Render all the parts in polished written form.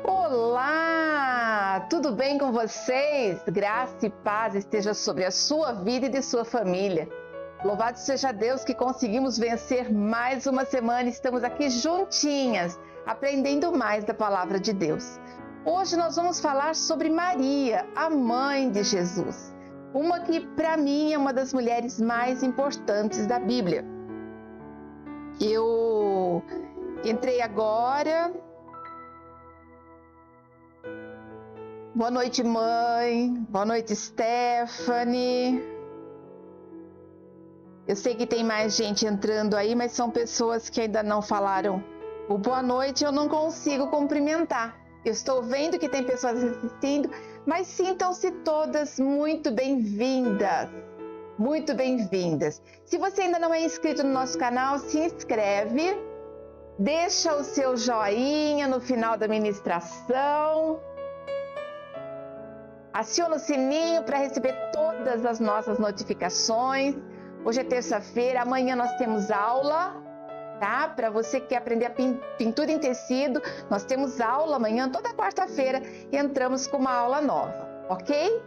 Olá! Tudo bem com vocês? Graça e paz esteja sobre a sua vida e de sua família. Louvado seja Deus que conseguimos vencer mais uma semana e estamos aqui juntinhas, aprendendo mais da palavra de Deus. Hoje nós vamos falar sobre Maria, a mãe de Jesus. Uma que para mim é uma das mulheres mais importantes da Bíblia. Eu entrei agora. Boa noite, mãe. Boa noite, Stephanie. Eu sei que tem mais gente entrando aí, mas são pessoas que ainda não falaram o boa noite. Eu não consigo cumprimentar. Eu estou vendo que tem pessoas assistindo, mas sintam-se todas muito bem-vindas. Muito bem-vindas. Se você ainda não é inscrito no nosso canal, se inscreve. Deixa o seu joinha no final da ministração. Aciona o sininho para receber todas as nossas notificações. Hoje é terça-feira, amanhã nós temos aula, tá? Para você que quer aprender a pintura em tecido, nós temos aula amanhã, toda quarta-feira, e entramos com uma aula nova, ok?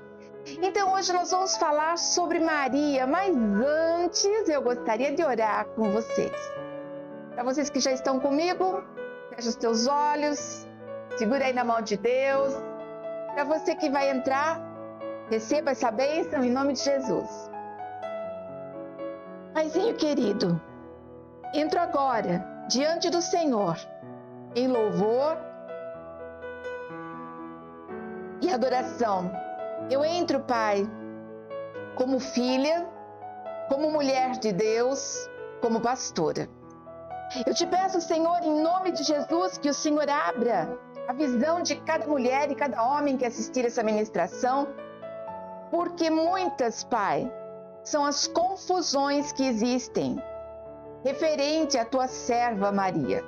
Então hoje nós vamos falar sobre Maria, mas antes eu gostaria de orar com vocês. Para vocês que já estão comigo, fecha os teus olhos, segura aí na mão de Deus. Para você que vai entrar, receba essa bênção em nome de Jesus. Paizinho querido, entro agora diante do Senhor em louvor e adoração. Eu entro, Pai, como filha, como mulher de Deus, como pastora. Eu te peço, Senhor, em nome de Jesus, que o Senhor abra a visão de cada mulher e cada homem que assistir essa ministração, porque muitas, Pai, são as confusões que existem referente à tua serva Maria.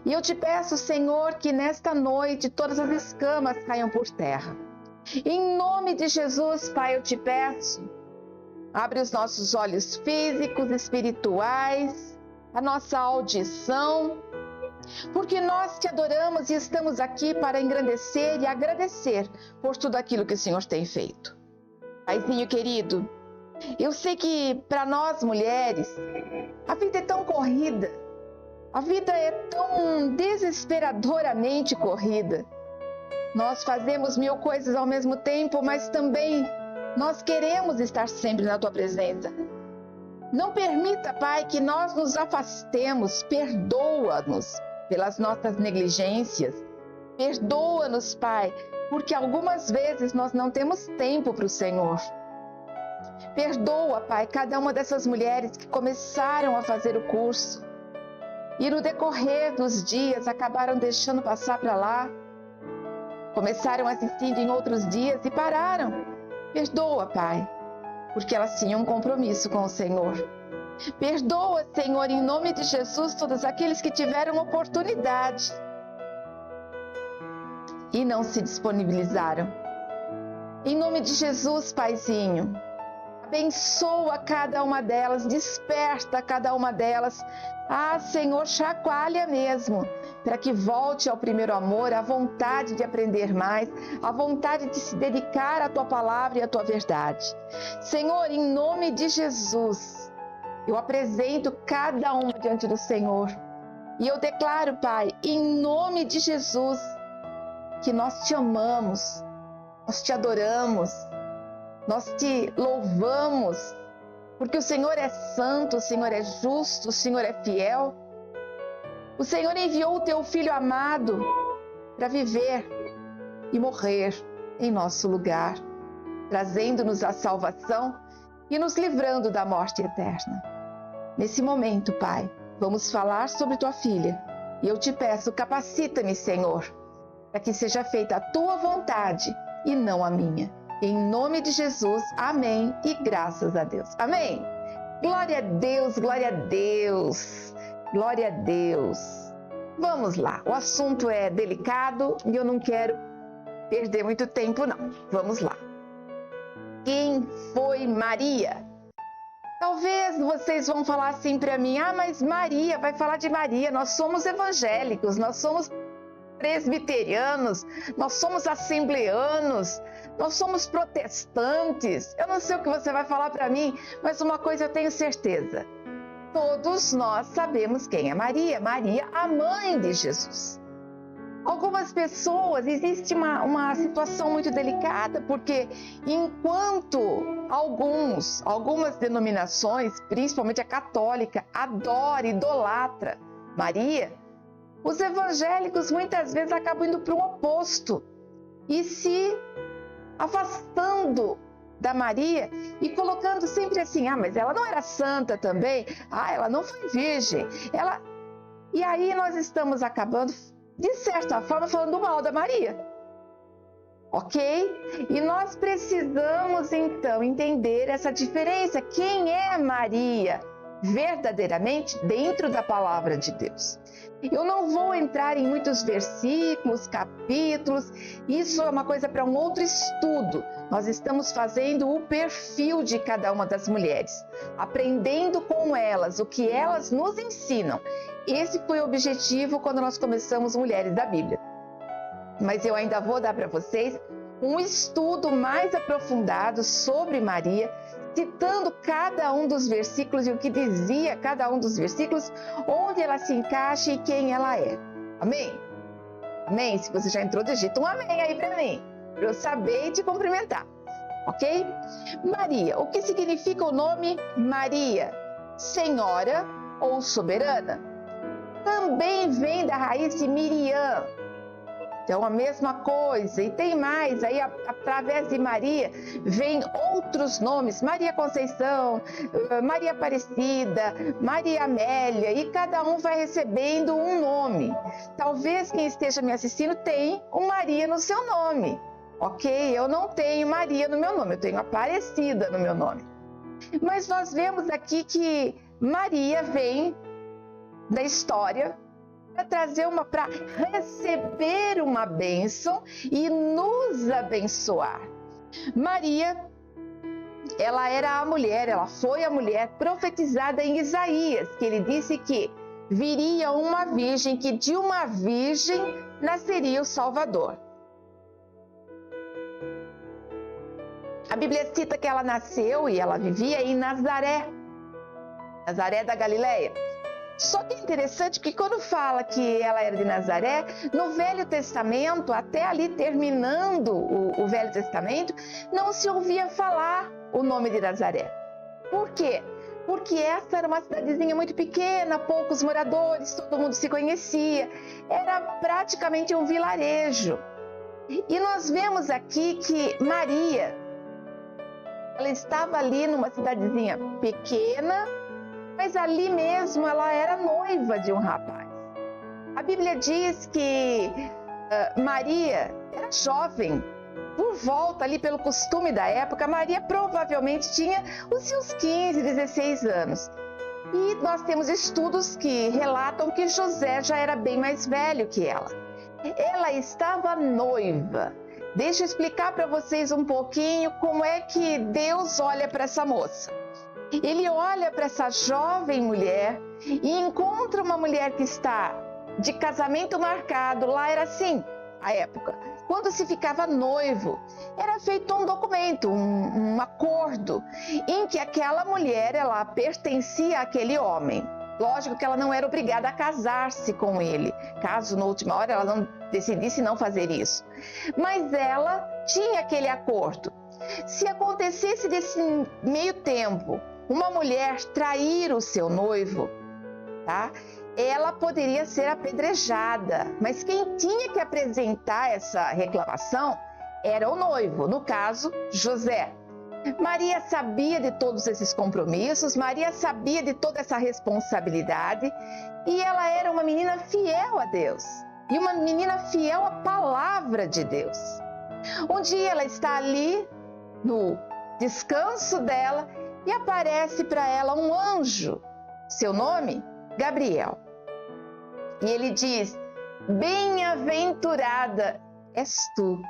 E eu te peço, Senhor, que nesta noite todas as escamas caiam por terra. Em nome de Jesus, Pai, eu te peço, abre os nossos olhos físicos, espirituais, a nossa audição, porque nós te adoramos e estamos aqui para engrandecer e agradecer por tudo aquilo que o Senhor tem feito. Paizinho querido, eu sei que para nós mulheres, a vida é tão corrida, a vida é tão desesperadoramente corrida. Nós fazemos mil coisas ao mesmo tempo, mas também nós queremos estar sempre na tua presença. Não permita, Pai, que nós nos afastemos, perdoa-nos pelas nossas negligências. Perdoa-nos, Pai, porque algumas vezes nós não temos tempo para o Senhor. Perdoa, Pai, cada uma dessas mulheres que começaram a fazer o curso e no decorrer dos dias acabaram deixando passar para lá. Começaram assistindo em outros dias e pararam. Perdoa, Pai, porque elas tinham um compromisso com o Senhor. Perdoa, Senhor, em nome de Jesus, todos aqueles que tiveram oportunidade e não se disponibilizaram. Em nome de Jesus, Paizinho, abençoa cada uma delas, desperta cada uma delas. Ah, Senhor, chacoalha mesmo, para que volte ao primeiro amor, a vontade de aprender mais, a vontade de se dedicar à tua palavra e à tua verdade. Senhor, em nome de Jesus, eu apresento cada uma diante do Senhor. E eu declaro, Pai, em nome de Jesus, que nós te amamos, nós te adoramos, nós te louvamos, porque o Senhor é santo, o Senhor é justo, o Senhor é fiel. O Senhor enviou o teu Filho amado para viver e morrer em nosso lugar, trazendo-nos a salvação e nos livrando da morte eterna. Nesse momento, Pai, vamos falar sobre tua filha. E eu te peço, capacita-me, Senhor, para que seja feita a tua vontade e não a minha. Em nome de Jesus, amém e graças a Deus. Amém. Glória a Deus, glória a Deus, glória a Deus. Vamos lá, o assunto é delicado e eu não quero perder muito tempo, não. Vamos lá. Quem foi Maria? Talvez vocês vão falar assim para mim, mas Maria, vai falar de Maria, nós somos evangélicos, nós somos presbiterianos, nós somos assembleanos, nós somos protestantes. Eu não sei o que você vai falar para mim, mas uma coisa eu tenho certeza. Todos nós sabemos quem é Maria. Maria, a mãe de Jesus. Algumas pessoas, existe uma situação muito delicada, porque enquanto algumas denominações, principalmente a católica, adora, idolatra Maria, os evangélicos muitas vezes acabam indo para o oposto e se afastando da Maria e colocando sempre assim, mas ela não era santa também, ela não foi virgem, E aí nós estamos acabando, de certa forma, falando mal da Maria, ok? E nós precisamos então entender essa diferença, quem é Maria verdadeiramente dentro da palavra de Deus. Eu não vou entrar em muitos versículos, capítulos, isso é uma coisa para um outro estudo. Nós estamos fazendo o perfil de cada uma das mulheres, aprendendo com elas o que elas nos ensinam. Esse foi o objetivo quando nós começamos Mulheres da Bíblia. Mas eu ainda vou dar para vocês um estudo mais aprofundado sobre Maria, citando cada um dos versículos e o que dizia cada um dos versículos, onde ela se encaixa e quem ela é. Amém? Amém? Se você já entrou, digita um amém aí para mim, para eu saber e te cumprimentar. Ok? Maria, o que significa o nome Maria? Senhora ou soberana? Também vem da raiz de Miriam. Então, a mesma coisa. E tem mais, aí através de Maria, vem outros nomes. Maria Conceição, Maria Aparecida, Maria Amélia, e cada um vai recebendo um nome. Talvez quem esteja me assistindo tenha um Maria no seu nome. Ok? Eu não tenho Maria no meu nome, eu tenho Aparecida no meu nome. Mas nós vemos aqui que Maria vem da história para receber uma bênção e nos abençoar. Maria, ela foi a mulher profetizada em Isaías, que ele disse que viria uma virgem, que de uma virgem nasceria o Salvador. A Bíblia cita que ela nasceu e ela vivia em Nazaré da Galileia. Só que é interessante que quando fala que ela era de Nazaré, no Velho Testamento, até ali terminando o Velho Testamento, não se ouvia falar o nome de Nazaré. Por quê? Porque essa era uma cidadezinha muito pequena, poucos moradores, todo mundo se conhecia, era praticamente um vilarejo. E nós vemos aqui que Maria, ela estava ali numa cidadezinha pequena, mas ali mesmo ela era noiva de um rapaz. A Bíblia diz que Maria era jovem, por volta ali pelo costume da época, Maria provavelmente tinha os seus 15, 16 anos. E nós temos estudos que relatam que José já era bem mais velho que ela. Ela estava noiva. Deixa eu explicar para vocês um pouquinho como é que Deus olha para essa moça. Ele olha para essa jovem mulher e encontra uma mulher que está de casamento marcado. Lá era assim, a época. Quando se ficava noivo, era feito um documento, um acordo, em que aquela mulher, ela pertencia àquele homem. Lógico que ela não era obrigada a casar-se com ele, caso na última hora ela não decidisse não fazer isso. Mas ela tinha aquele acordo. Se acontecesse desse meio tempo, uma mulher trair o seu noivo, tá? Ela poderia ser apedrejada, mas quem tinha que apresentar essa reclamação era o noivo, no caso, José. Maria sabia de todos esses compromissos, Maria sabia de toda essa responsabilidade e ela era uma menina fiel a Deus e uma menina fiel à palavra de Deus. Um dia ela está ali no descanso dela e aparece para ela um anjo, seu nome, Gabriel. E ele diz: bem-aventurada és tu,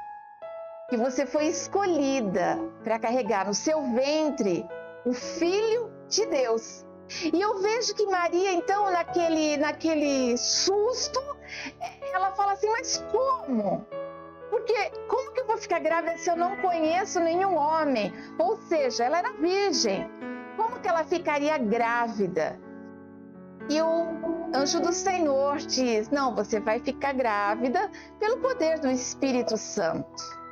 que você foi escolhida para carregar no seu ventre o Filho de Deus. E eu vejo que Maria, então, naquele susto, ela fala assim, mas como? Porque como que eu vou ficar grávida se eu não conheço nenhum homem? Ou seja, ela era virgem. Como que ela ficaria grávida? E o anjo do Senhor diz, não, você vai ficar grávida pelo poder do Espírito Santo.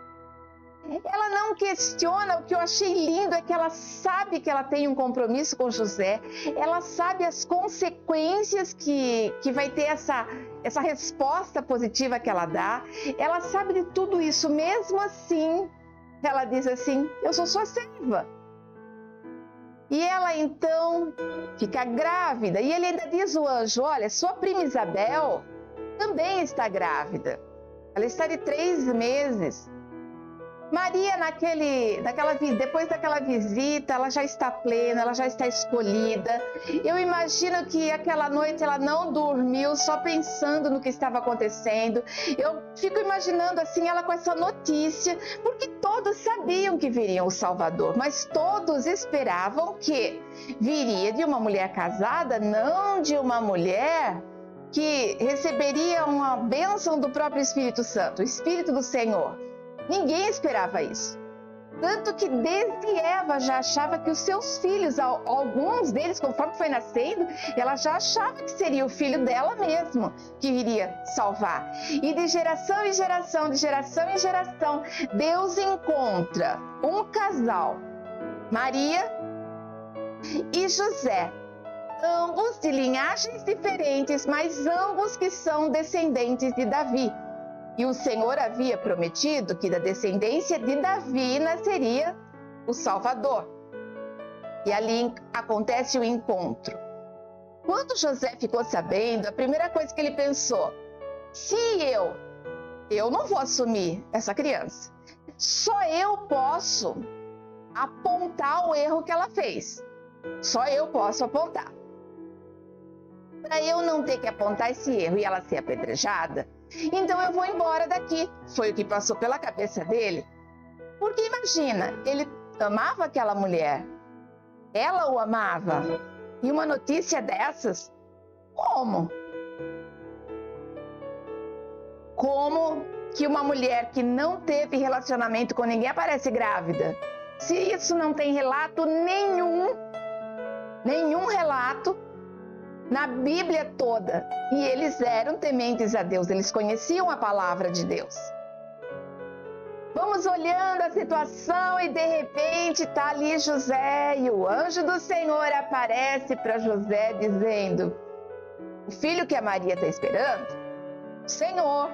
Ela não questiona, o que eu achei lindo é que ela sabe que ela tem um compromisso com José, ela sabe as consequências que vai ter essa resposta positiva que ela dá, ela sabe de tudo isso, mesmo assim, ela diz assim, eu sou sua serva. E ela então fica grávida, e ele ainda diz o anjo, olha, sua prima Isabel também está grávida, ela está de 3 meses. Maria, depois daquela visita, ela já está plena, ela já está escolhida. Eu imagino que aquela noite ela não dormiu só pensando no que estava acontecendo. Eu fico imaginando assim ela com essa notícia, porque todos sabiam que viria o Salvador, mas todos esperavam que viria de uma mulher casada, não de uma mulher que receberia uma bênção do próprio Espírito Santo, o Espírito do Senhor. Ninguém esperava isso. Tanto que desde Eva já achava que os seus filhos, alguns deles, conforme foi nascendo, ela já achava que seria o filho dela mesmo que iria salvar. E de geração em geração, de geração em geração, Deus encontra um casal, Maria e José, ambos de linhagens diferentes, mas ambos que são descendentes de Davi. E o Senhor havia prometido que da descendência de Davi nasceria o Salvador. E ali acontece o encontro. Quando José ficou sabendo, a primeira coisa que ele pensou, se eu não vou assumir essa criança, só eu posso apontar o erro que ela fez. Só eu posso apontar. Para eu não ter que apontar esse erro e ela ser apedrejada, então eu vou embora daqui. Foi o que passou pela cabeça dele. Porque imagina, ele amava aquela mulher, ela o amava, e uma notícia dessas, como? Como que uma mulher que não teve relacionamento com ninguém aparece grávida? Se isso não tem relato nenhum relato na Bíblia toda. E eles eram tementes a Deus, eles conheciam a palavra de Deus. Vamos olhando a situação e de repente está ali José e o anjo do Senhor aparece para José dizendo, o filho que a Maria está esperando, o Senhor,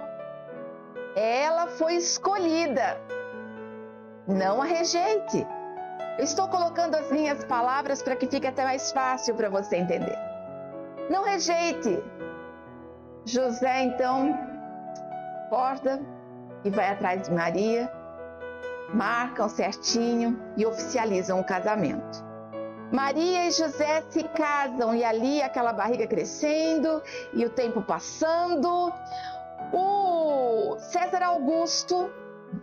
ela foi escolhida, não a rejeite. Eu estou colocando as minhas palavras para que fique até mais fácil para você entender. Não rejeite. José então acorda e vai atrás de Maria, marcam certinho e oficializam o casamento. Maria e José se casam e ali aquela barriga crescendo e o tempo passando, o César Augusto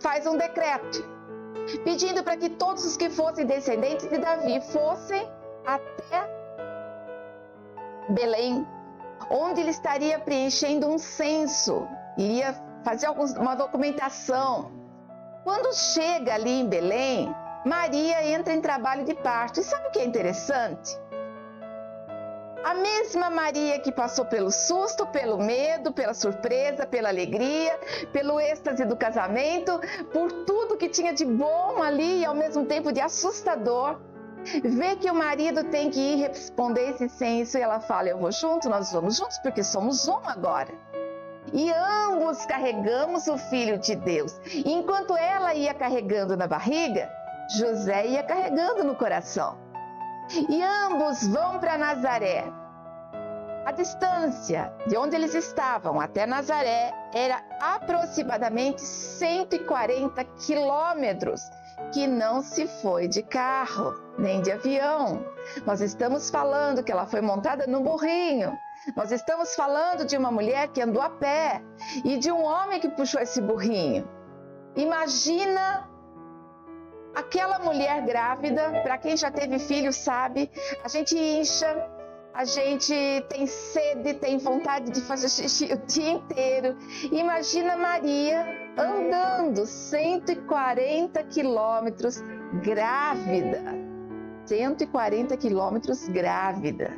faz um decreto pedindo para que todos os que fossem descendentes de Davi fossem até Belém, onde ele estaria preenchendo um censo, iria fazer uma documentação. Quando chega ali em Belém, Maria entra em trabalho de parto. E sabe o que é interessante? A mesma Maria que passou pelo susto, pelo medo, pela surpresa, pela alegria, pelo êxtase do casamento, por tudo que tinha de bom ali e ao mesmo tempo de assustador, vê que o marido tem que ir responder esse censo e ela fala, eu vou junto, nós vamos juntos porque somos um agora. E ambos carregamos o Filho de Deus. E enquanto ela ia carregando na barriga, José ia carregando no coração. E ambos vão para Nazaré. A distância de onde eles estavam até Nazaré era aproximadamente 140 quilômetros, que não se foi de carro, nem de avião. Nós estamos falando que ela foi montada num burrinho. Nós estamos falando de uma mulher que andou a pé e de um homem que puxou esse burrinho. Imagina aquela mulher grávida, para quem já teve filho sabe, a gente incha, a gente tem sede, tem vontade de fazer xixi o dia inteiro. Imagina Maria andando 140 quilômetros grávida. 140 quilômetros grávida.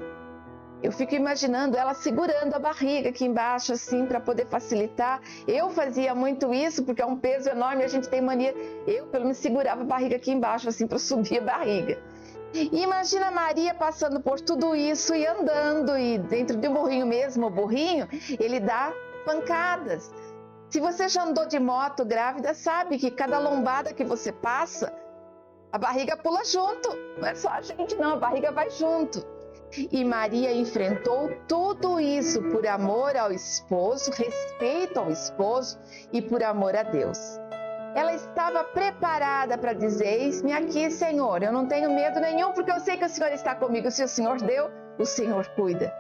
Eu fico imaginando ela segurando a barriga aqui embaixo, assim, para poder facilitar. Eu fazia muito isso, porque é um peso enorme, a gente tem mania. Eu, pelo menos, segurava a barriga aqui embaixo, assim, para subir a barriga. E imagina Maria passando por tudo isso e andando, e dentro de um burrinho mesmo, o burrinho, ele dá pancadas. Se você já andou de moto grávida, sabe que cada lombada que você passa, a barriga pula junto. Não é só a gente não, a barriga vai junto. E Maria enfrentou tudo isso por amor ao esposo, respeito ao esposo e por amor a Deus. Ela estava preparada para dizer: eis-me aqui, Senhor, eu não tenho medo nenhum, porque eu sei que o Senhor está comigo. Se o Senhor deu, o Senhor cuida.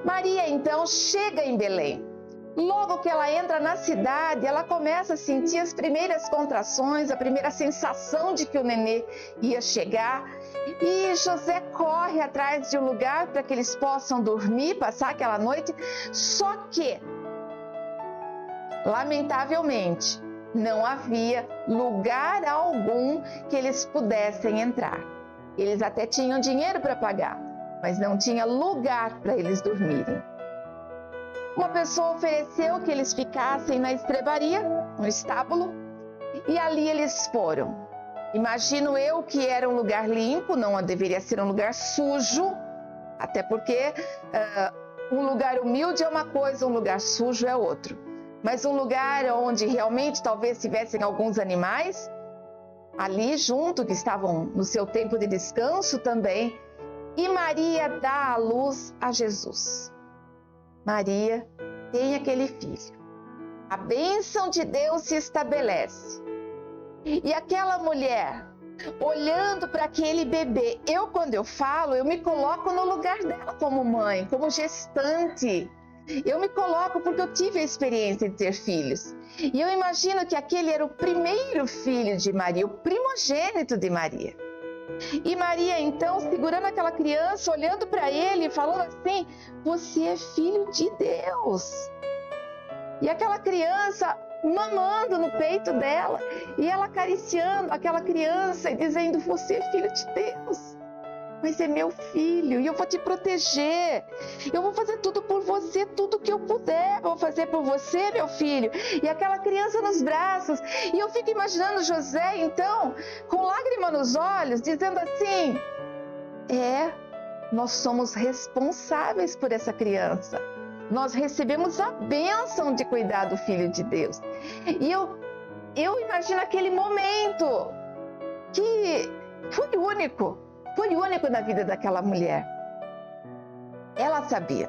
Maria então chega em Belém. Logo que ela entra na cidade, ela começa a sentir as primeiras contrações, a primeira sensação de que o nenê ia chegar. E José corre atrás de um lugar para que eles possam dormir, passar aquela noite. Só que, lamentavelmente, não havia lugar algum que eles pudessem entrar. Eles até tinham dinheiro para pagar, mas não tinha lugar para eles dormirem. Uma pessoa ofereceu que eles ficassem na estrebaria, no estábulo, e ali eles foram. Imagino eu que era um lugar limpo, não deveria ser um lugar sujo, até porque um lugar humilde é uma coisa, um lugar sujo é outro. Mas um lugar onde realmente talvez tivessem alguns animais, ali junto, que estavam no seu tempo de descanso também, e Maria dá à luz a Jesus. Maria tem aquele filho. A bênção de Deus se estabelece. E aquela mulher, olhando para aquele bebê, quando eu falo, eu me coloco no lugar dela como mãe, como gestante. Eu me coloco porque eu tive a experiência de ter filhos. E eu imagino que aquele era o primeiro filho de Maria, o primogênito de Maria. E Maria, então, segurando aquela criança, olhando para ele, falando assim: você é filho de Deus. E aquela criança mamando no peito dela, e ela acariciando aquela criança e dizendo: você é filho de Deus, mas é meu filho, e eu vou te proteger, eu vou fazer tudo por você, tudo que eu puder, eu vou fazer por você, meu filho. E aquela criança nos braços, e eu fico imaginando José, então, com lágrima nos olhos, dizendo assim: nós somos responsáveis por essa criança. Nós recebemos a bênção de cuidar do Filho de Deus. E eu imagino aquele momento que foi único na vida daquela mulher. Ela sabia,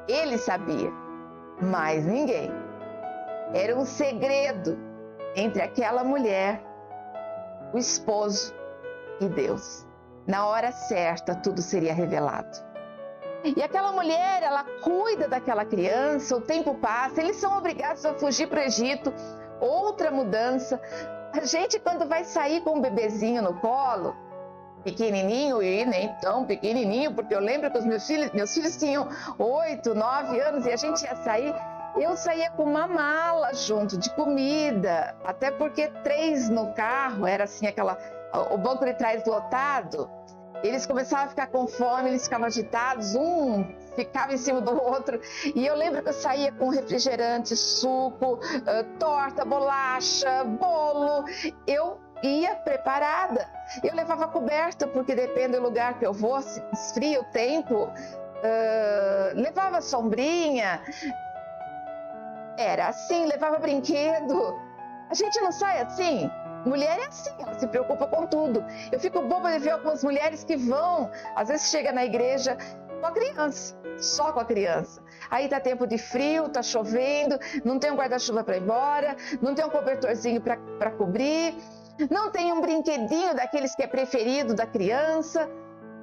ele sabia, mas ninguém. Era um segredo entre aquela mulher, o esposo e Deus. Na hora certa, tudo seria revelado. E aquela mulher, ela cuida daquela criança, o tempo passa, eles são obrigados a fugir para o Egito, outra mudança. A gente, quando vai sair com um bebezinho no colo, pequenininho, e nem tão pequenininho, porque eu lembro que os meus filhos tinham 8, 9 anos e a gente ia sair, eu saía com uma mala junto de comida, até porque 3 no carro, era assim, o banco de trás lotado. Eles começavam a ficar com fome, eles ficavam agitados, um ficava em cima do outro. E eu lembro que eu saía com refrigerante, suco, torta, bolacha, bolo. Eu ia preparada. Eu levava coberta, porque depende do lugar que eu vou, se esfria o tempo. Levava sombrinha. Era assim, levava brinquedo. A gente não sai assim? Mulher é assim, ela se preocupa com tudo. Eu fico boba de ver algumas mulheres que vão, às vezes chega na igreja com a criança, só com a criança. Aí tá tempo de frio, tá chovendo, não tem um guarda-chuva para ir embora, não tem um cobertorzinho para cobrir, não tem um brinquedinho daqueles que é preferido da criança,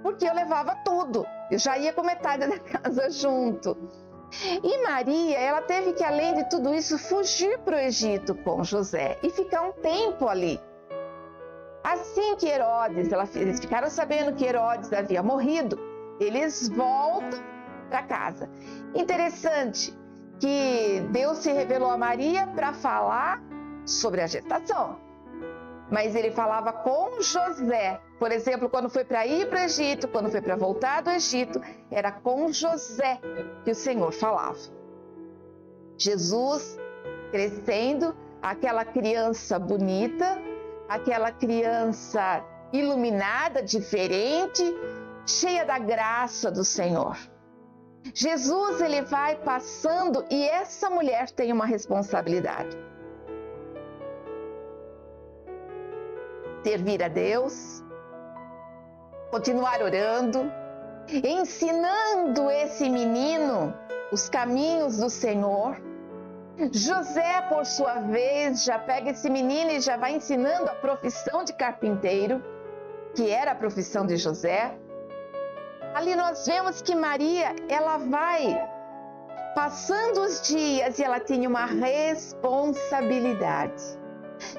porque eu levava tudo. Eu já ia com metade da casa junto. E Maria, ela teve que, além de tudo isso, fugir para o Egito com José e ficar um tempo ali. Assim que eles ficaram sabendo que Herodes havia morrido, Eles voltam para casa. Interessante que Deus se revelou a Maria para falar sobre a gestação. Mas ele falava com José. Por exemplo, quando foi para ir para o Egito, quando foi para voltar do Egito, era com José que o Senhor falava. Jesus crescendo, aquela criança bonita, aquela criança iluminada, diferente, cheia da graça do Senhor. Jesus, ele vai passando e essa mulher tem uma responsabilidade. Servir a Deus, continuar orando, ensinando esse menino os caminhos do Senhor. José, por sua vez, já pega esse menino e já vai ensinando a profissão de carpinteiro, que era a profissão de José. Ali nós vemos que Maria, ela vai passando os dias e ela tinha uma responsabilidade.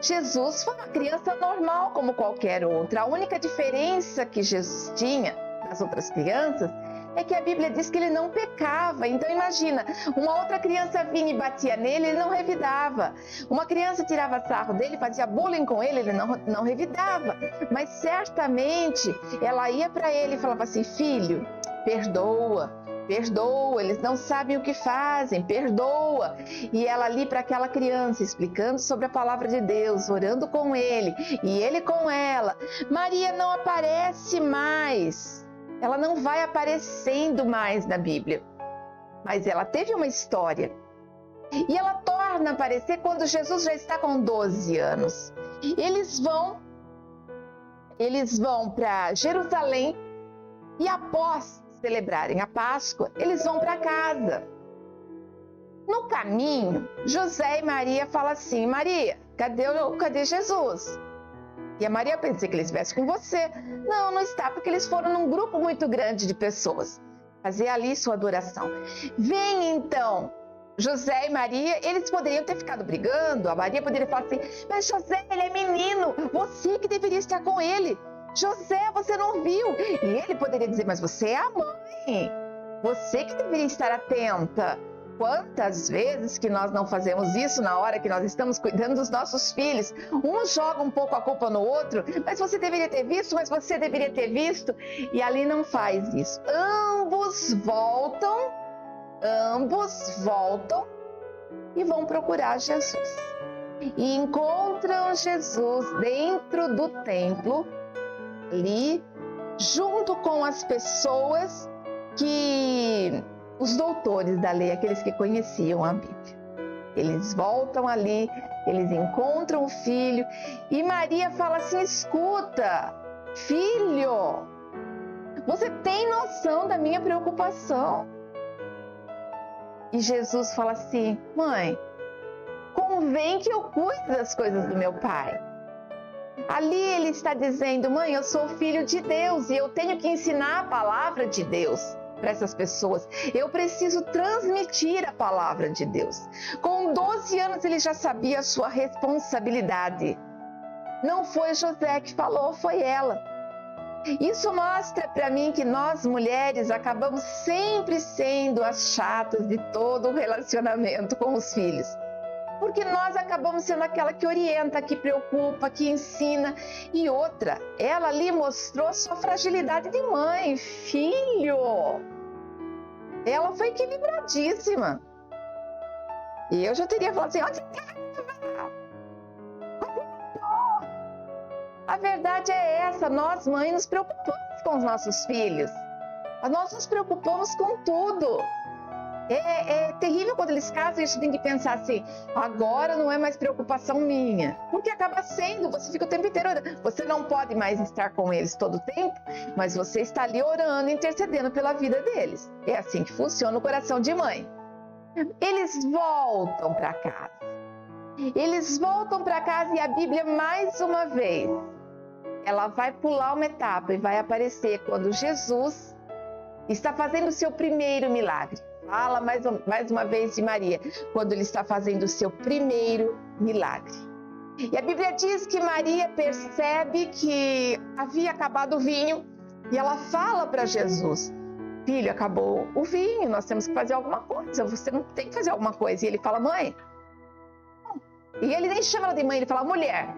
Jesus foi uma criança normal como qualquer outra. A única diferença que Jesus tinha das outras crianças é que a Bíblia diz que ele não pecava. Então imagina, uma outra criança vinha e batia nele, ele não revidava. Uma criança tirava sarro dele, fazia bullying com ele, ele não revidava. Mas certamente ela ia para ele e falava assim: filho, perdoa. Perdoa, eles não sabem o que fazem, perdoa. E ela ali para aquela criança, explicando sobre a palavra de Deus, orando com ele, e ele com ela. Maria não aparece mais, ela não vai aparecendo mais na Bíblia, mas ela teve uma história. E ela torna a aparecer quando Jesus já está com 12 anos. Eles vão para Jerusalém e após celebrarem a Páscoa, eles vão para casa. No caminho, José e Maria falam assim: Maria, cadê Jesus? E a Maria: pensei que ele estivesse com você. Não está, porque eles foram num grupo muito grande de pessoas fazer ali sua adoração. Vem então José e Maria, eles poderiam ter ficado brigando. A Maria poderia falar assim: mas José, ele é menino, você que deveria estar com ele. José, você não viu? E ele poderia dizer: mas você é a mãe, você que deveria estar atenta. Quantas vezes que nós não fazemos isso na hora que nós estamos cuidando dos nossos filhos? Um joga um pouco a culpa no outro, mas você deveria ter visto, mas você deveria ter visto. E ali não faz isso. Ambos voltam e vão procurar Jesus. E encontram Jesus dentro do templo, ali, junto com as pessoas os doutores da lei, aqueles que conheciam a Bíblia. Eles voltam ali, eles encontram o filho e Maria fala assim: escuta, filho, você tem noção da minha preocupação? E Jesus fala assim: mãe, convém que eu cuide das coisas do meu pai. Ali ele está dizendo: mãe, eu sou filho de Deus e eu tenho que ensinar a palavra de Deus para essas pessoas. Eu preciso transmitir a palavra de Deus. Com 12 anos ele já sabia a sua responsabilidade. Não foi José que falou, foi ela. Isso mostra para mim que nós mulheres acabamos sempre sendo as chatas de todo o relacionamento com os filhos. Porque nós acabamos sendo aquela que orienta, que preocupa, que ensina. E outra, ela ali mostrou sua fragilidade de mãe. Filho, ela foi equilibradíssima. E eu já teria falado assim: onde estava? A verdade é essa, nós mães nos preocupamos com os nossos filhos. Nós nos preocupamos com tudo. É terrível quando eles casam e a gente tem que pensar assim: agora não é mais preocupação minha. Porque acaba sendo, você fica o tempo inteiro orando. Você não pode mais estar com eles todo o tempo, mas você está ali orando, intercedendo pela vida deles. É assim que funciona o coração de mãe. Eles voltam para casa. Eles voltam para casa e a Bíblia, mais uma vez, ela vai pular uma etapa e vai aparecer quando Jesus está fazendo o seu primeiro milagre. Fala mais uma vez de Maria, quando ele está fazendo o seu primeiro milagre. E a Bíblia diz que Maria percebe que havia acabado o vinho e ela fala para Jesus: filho, acabou o vinho, nós temos que fazer alguma coisa, você não tem que fazer alguma coisa. E ele fala, mãe. E ele nem chama ela de mãe, ele fala, mulher,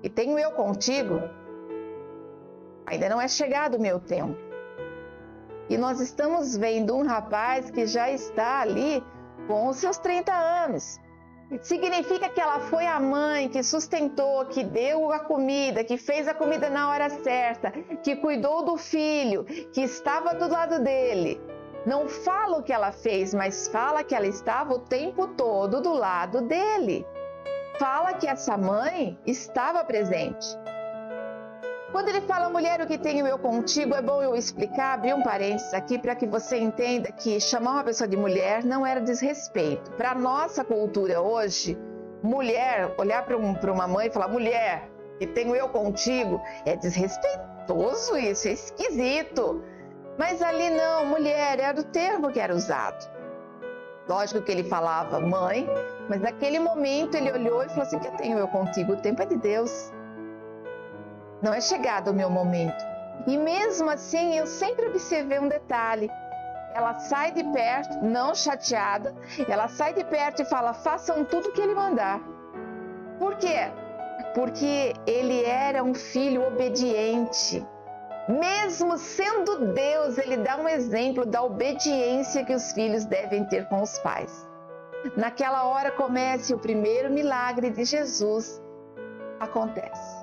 e tenho eu contigo, ainda não é chegado o meu tempo. E nós estamos vendo um rapaz que já está ali com os seus 30 anos. Significa que ela foi a mãe que sustentou, que deu a comida, que fez a comida na hora certa, que cuidou do filho, que estava do lado dele. Não fala o que ela fez, mas fala que ela estava o tempo todo do lado dele. Fala que essa mãe estava presente. Quando ele fala, mulher, o que tenho eu contigo, é bom eu explicar, abrir um parênteses aqui para que você entenda que chamar uma pessoa de mulher não era desrespeito. Para a nossa cultura hoje, mulher, olhar para uma mãe e falar, mulher, que tenho eu contigo, é desrespeitoso isso, é esquisito. Mas ali não, mulher, era o termo que era usado. Lógico que ele falava mãe, mas naquele momento ele olhou e falou assim, que tenho eu contigo, o tempo é de Deus. Não é chegado o meu momento. E mesmo assim, eu sempre observei um detalhe. Ela sai de perto, não chateada, ela sai de perto e fala, façam tudo o que ele mandar. Por quê? Porque ele era um filho obediente. Mesmo sendo Deus, ele dá um exemplo da obediência que os filhos devem ter com os pais. Naquela hora começa o primeiro milagre de Jesus. Acontece.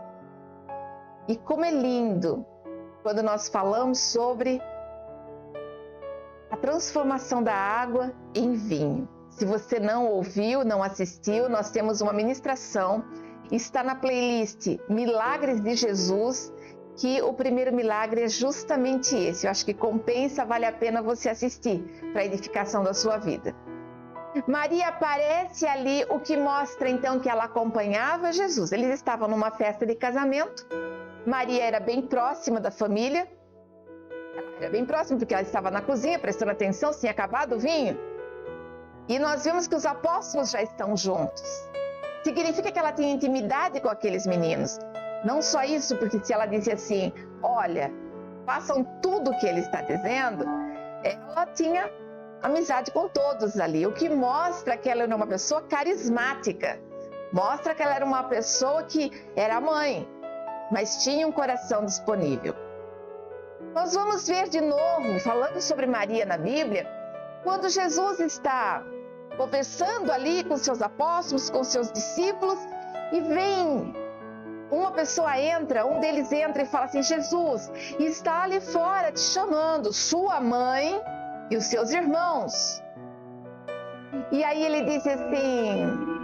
E como é lindo quando nós falamos sobre a transformação da água em vinho. Se você não ouviu, não assistiu, nós temos uma ministração, está na playlist Milagres de Jesus, que o primeiro milagre é justamente esse. Eu acho que compensa, vale a pena você assistir para a edificação da sua vida. Maria aparece ali, o que mostra então que ela acompanhava Jesus. Eles estavam numa festa de casamento. Maria era bem próxima da família, ela era bem próxima porque ela estava na cozinha prestando atenção, se tinha acabado o vinho. E nós vimos que os apóstolos já estão juntos. Significa que ela tinha intimidade com aqueles meninos. Não só isso, porque se ela disse assim, olha, façam tudo o que ele está dizendo, ela tinha amizade com todos ali, o que mostra que ela era uma pessoa carismática, mostra que ela era uma pessoa que era mãe, mas tinha um coração disponível. Nós vamos ver de novo, falando sobre Maria na Bíblia, quando Jesus está conversando ali com seus apóstolos, com seus discípulos, e vem uma pessoa entra, um deles entra e fala assim, Jesus, está ali fora te chamando, sua mãe e os seus irmãos. E aí ele disse assim,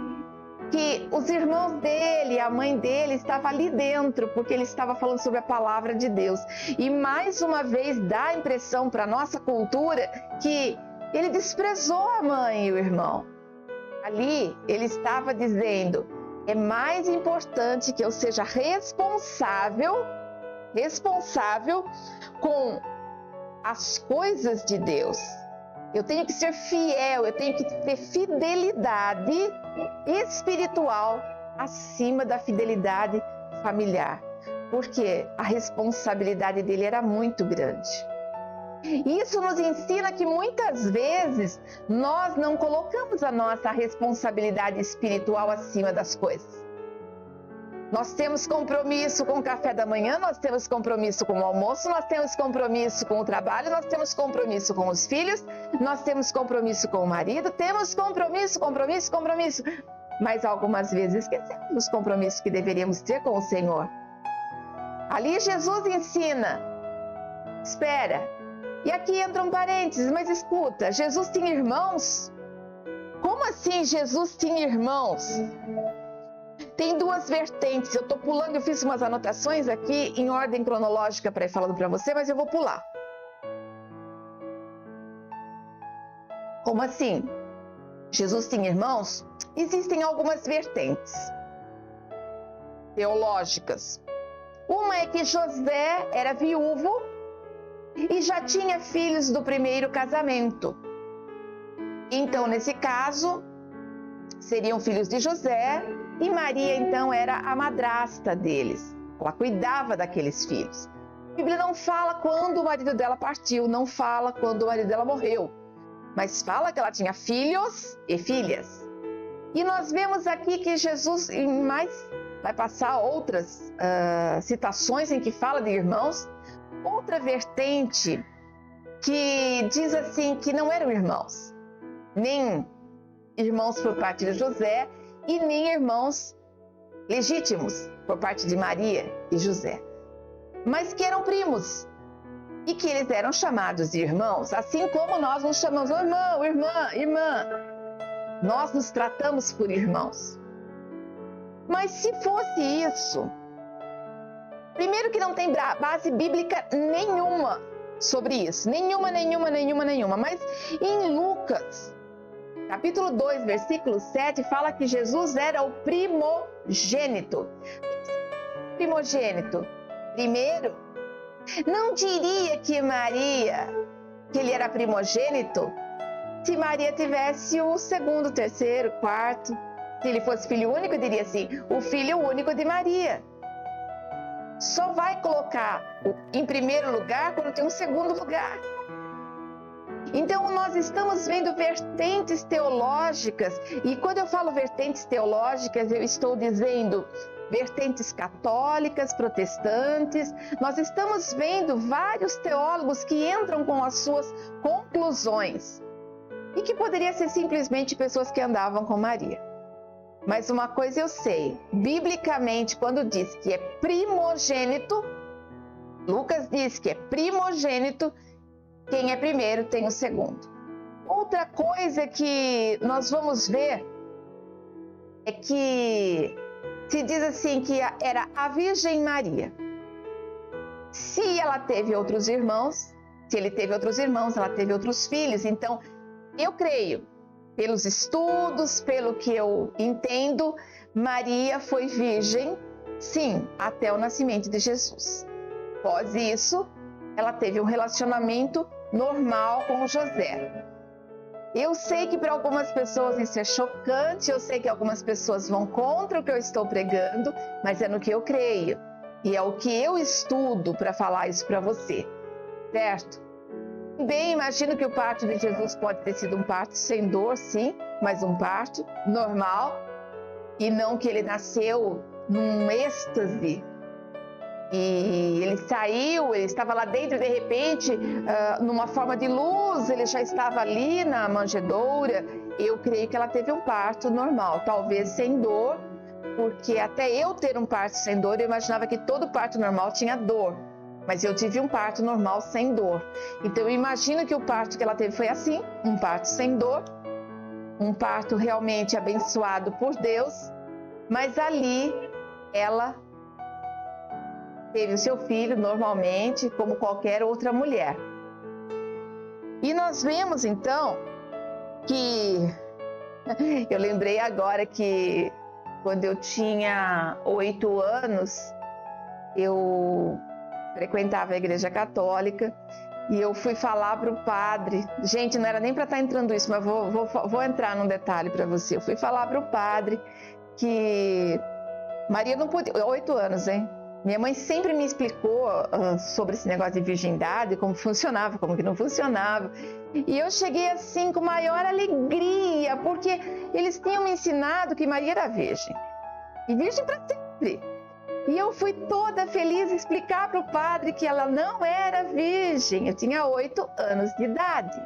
que os irmãos dele, a mãe dele estava ali dentro, porque ele estava falando sobre a palavra de Deus. E mais uma vez dá a impressão para a nossa cultura que ele desprezou a mãe e o irmão. Ali ele estava dizendo, é mais importante que eu seja responsável com as coisas de Deus. Eu tenho que ser fiel, eu tenho que ter fidelidade espiritual acima da fidelidade familiar, porque a responsabilidade dele era muito grande. Isso nos ensina que muitas vezes nós não colocamos a nossa responsabilidade espiritual acima das coisas. Nós temos compromisso com o café da manhã, nós temos compromisso com o almoço, nós temos compromisso com o trabalho, nós temos compromisso com os filhos, nós temos compromisso com o marido, temos compromisso. Mas algumas vezes esquecemos os compromissos que deveríamos ter com o Senhor. Ali Jesus ensina, espera. E aqui entra um parênteses, mas escuta, Jesus tinha irmãos? Como assim Jesus tinha irmãos? Tem duas vertentes, eu estou pulando, eu fiz umas anotações aqui em ordem cronológica para ir falando para você, mas eu vou pular. Como assim? Jesus tinha irmãos? Existem algumas vertentes teológicas. Uma é que José era viúvo e já tinha filhos do primeiro casamento. Então, nesse caso, seriam filhos de José e Maria, então, era a madrasta deles. Ela cuidava daqueles filhos. A Bíblia não fala quando o marido dela partiu, não fala quando o marido dela morreu, mas fala que ela tinha filhos e filhas. E nós vemos aqui que Jesus vai passar outras citações em que fala de irmãos, outra vertente que diz assim que não eram irmãos, nem irmãos por parte de José e nem irmãos legítimos por parte de Maria e José, mas que eram primos e que eles eram chamados de irmãos, assim como nós nos chamamos irmão, irmã. Nós nos tratamos por irmãos. Mas se fosse isso, primeiro que não tem base bíblica nenhuma sobre isso, nenhuma, mas em Lucas, capítulo 2, versículo 7, fala que Jesus era o primogênito. Primogênito. Primeiro, não diria que ele era primogênito, se Maria tivesse o segundo, terceiro, quarto. Se ele fosse filho único, diria assim, o filho único de Maria. Só vai colocar em primeiro lugar quando tem um segundo lugar. Então, nós estamos vendo vertentes teológicas, e quando eu falo vertentes teológicas, eu estou dizendo vertentes católicas, protestantes. Nós estamos vendo vários teólogos que entram com as suas conclusões, e que poderia ser simplesmente pessoas que andavam com Maria. Mas uma coisa eu sei, biblicamente, quando diz que é primogênito, Lucas diz que é primogênito, quem é primeiro tem o segundo. Outra coisa que nós vamos ver é que se diz assim que era a Virgem Maria. Se ela teve outros irmãos, se ele teve outros irmãos, ela teve outros filhos. Então, eu creio, pelos estudos, pelo que eu entendo, Maria foi virgem, sim, até o nascimento de Jesus. Após isso, ela teve um relacionamento normal com José. Eu sei que para algumas pessoas isso é chocante, eu sei que algumas pessoas vão contra o que eu estou pregando, mas é no que eu creio. E é o que eu estudo para falar isso para você, certo? Bem, imagino que o parto de Jesus pode ter sido um parto sem dor, sim, mas um parto normal, e não que ele nasceu num êxtase. E ele saiu, ele estava lá dentro, de repente, numa forma de luz, ele já estava ali na manjedoura. Eu creio que ela teve um parto normal, talvez sem dor, porque até eu ter um parto sem dor, eu imaginava que todo parto normal tinha dor. Mas eu tive um parto normal sem dor. Então eu imagino que o parto que ela teve foi assim, um parto sem dor, um parto realmente abençoado por Deus, mas ali ela teve o seu filho normalmente, como qualquer outra mulher. E nós vemos então que, eu lembrei agora que quando eu tinha 8 anos, eu frequentava a igreja católica e eu fui falar para o padre. Gente, não era nem para estar entrando isso, mas vou entrar num detalhe para você. Eu fui falar para o padre que Maria não podia... 8 anos, hein? Minha mãe sempre me explicou sobre esse negócio de virgindade, como funcionava, como que não funcionava. E eu cheguei assim com maior alegria, porque eles tinham me ensinado que Maria era virgem. E virgem para sempre. E eu fui toda feliz explicar para o padre que ela não era virgem. Eu tinha 8 anos de idade.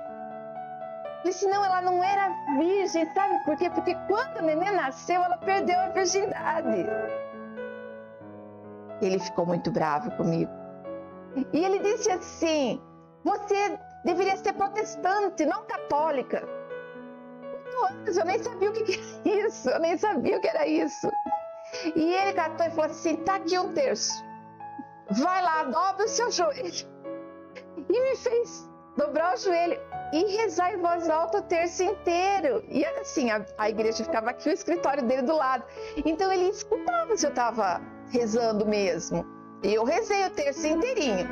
Ele disse, não, ela não era virgem, sabe por quê? Porque quando a neném nasceu, ela perdeu a virgindade. Ele ficou muito bravo comigo. E ele disse assim, você deveria ser protestante, não católica. 8 anos, eu nem sabia o que era isso, eu nem sabia o que era isso. E ele catou e falou assim, tá aqui um terço, vai lá, dobra o seu joelho. E me fez dobrar o joelho e rezar em voz alta o terço inteiro. E era assim, a igreja ficava aqui, o escritório dele do lado. Então ele escutava se eu estava rezando mesmo. E eu rezei o terço inteirinho.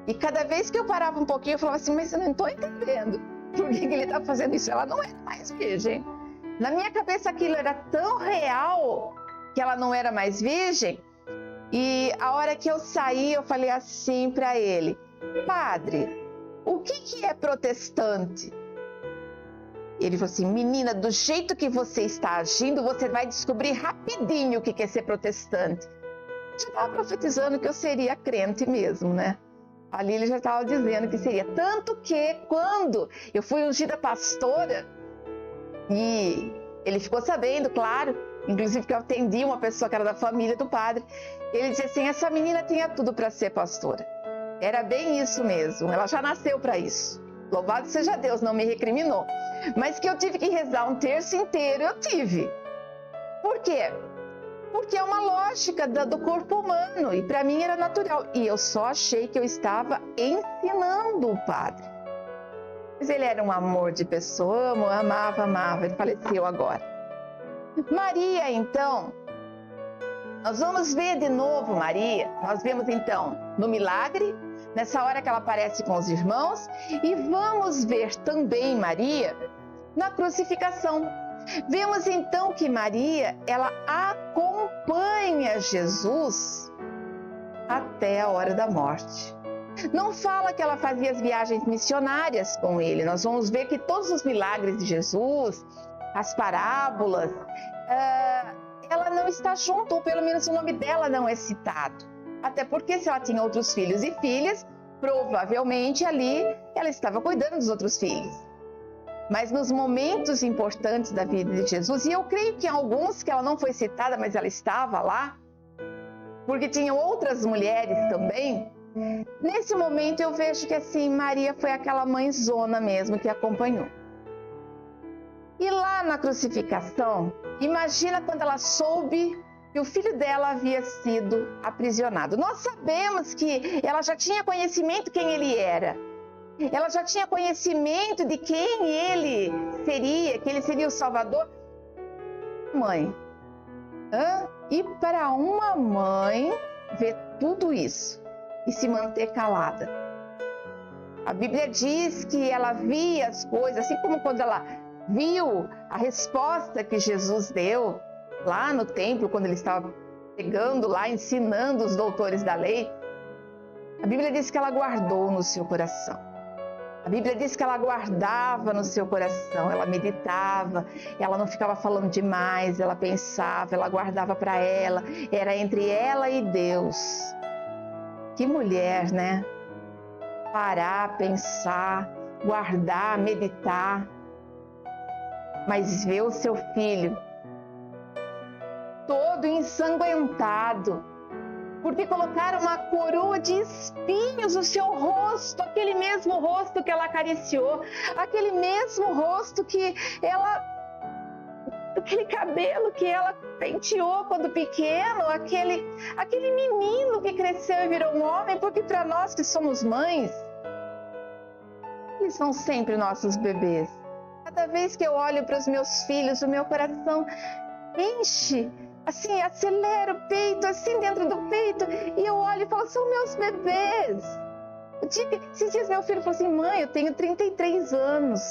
E cada vez que eu parava um pouquinho, eu falava assim, mas eu não estou entendendo por que ele está fazendo isso. Ela não era mais virgem. Na minha cabeça aquilo era tão real que ela não era mais virgem. E a hora que eu saí, eu falei assim para ele: padre, o que é protestante? Ele falou assim: menina, do jeito que você está agindo, você vai descobrir rapidinho o que é ser protestante. Já estava profetizando que eu seria crente mesmo, né? Ali ele já estava dizendo que seria. Tanto que quando eu fui ungida pastora, e ele ficou sabendo, claro, inclusive que eu atendi uma pessoa que era da família do padre, ele disse assim: essa menina tinha tudo para ser pastora. Era bem isso mesmo, ela já nasceu para isso. Louvado seja Deus, não me recriminou. Mas que eu tive que rezar um terço inteiro, eu tive. Por quê? Porque é uma lógica do corpo humano, e para mim era natural. E eu só achei que eu estava ensinando o padre. Mas ele era um amor de pessoa, amava, ele faleceu agora. Maria, então, nós vamos ver de novo Maria, nós vemos então no milagre, nessa hora que ela aparece com os irmãos, e vamos ver também Maria na crucificação. Vemos então que Maria, ela acompanha Jesus até a hora da morte. Não fala que ela fazia as viagens missionárias com ele. Nós vamos ver que todos os milagres de Jesus, as parábolas, ela não está junto, ou pelo menos o nome dela não é citado. Até porque se ela tinha outros filhos e filhas, provavelmente ali ela estava cuidando dos outros filhos. Mas nos momentos importantes da vida de Jesus, e eu creio que em alguns que ela não foi citada, mas ela estava lá, porque tinham outras mulheres também, nesse momento eu vejo que assim, Maria foi aquela mãezona mesmo que acompanhou. E lá na crucificação, imagina quando ela soube que o filho dela havia sido aprisionado. Nós sabemos que ela já tinha conhecimento quem ele era. Ela já tinha conhecimento de quem ele seria, que ele seria o Salvador. Mãe. E para uma mãe ver tudo isso e se manter calada. A Bíblia diz que ela via as coisas, assim como quando ela viu a resposta que Jesus deu lá no templo, quando ele estava pregando lá, ensinando os doutores da lei. A Bíblia diz que ela guardou no seu coração. A Bíblia diz que ela guardava no seu coração, ela meditava, ela não ficava falando demais, ela pensava, ela guardava para ela, era entre ela e Deus. Que mulher, né? Parar, pensar, guardar, meditar, mas ver o seu filho todo ensanguentado, porque colocaram uma coroa de espinhos no seu rosto, aquele mesmo rosto que ela acariciou, aquele mesmo rosto que ela, aquele cabelo que ela penteou quando pequeno, aquele menino que cresceu e virou um homem, porque para nós que somos mães, eles são sempre nossos bebês. Cada vez que eu olho para os meus filhos, o meu coração enche, assim, acelera o peito, assim dentro do peito, e eu olho e falo: são meus bebês. Esses dias meu filho falou assim: mãe, eu tenho 33 anos.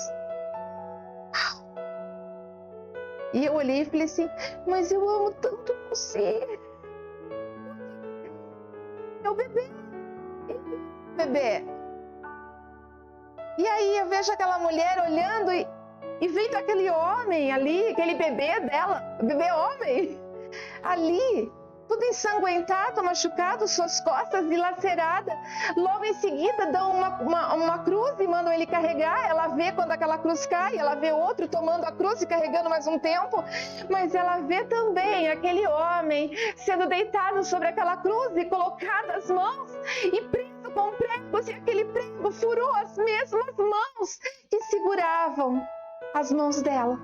E eu olhei e falei assim: mas eu amo tanto você. Meu bebê. Bebê. E aí eu vejo aquela mulher olhando e vendo aquele homem ali, aquele bebê dela, o bebê homem, ali, tudo ensanguentado, machucado, suas costas dilaceradas. Logo em seguida dão uma cruz e mandam ele carregar. Ela vê quando aquela cruz cai, ela vê outro tomando a cruz e carregando mais um tempo, mas ela vê também aquele homem sendo deitado sobre aquela cruz e colocado as mãos e preso com pregos, e aquele prego furou as mesmas mãos que seguravam as mãos dela.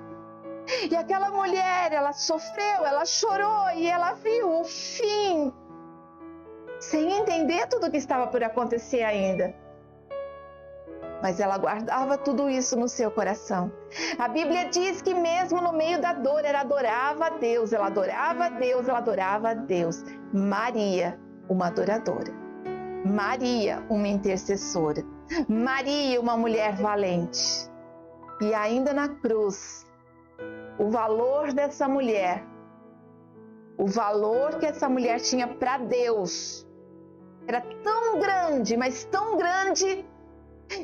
E aquela mulher, ela sofreu, ela chorou e ela viu o fim, sem entender tudo o que estava por acontecer ainda. Mas ela guardava tudo isso no seu coração. A Bíblia diz que mesmo no meio da dor, ela adorava a Deus, ela adorava a Deus, ela adorava a Deus. Maria, uma adoradora. Maria, uma intercessora. Maria, uma mulher valente. E ainda na cruz, o valor dessa mulher o valor que essa mulher tinha para Deus era tão grande, mas tão grande,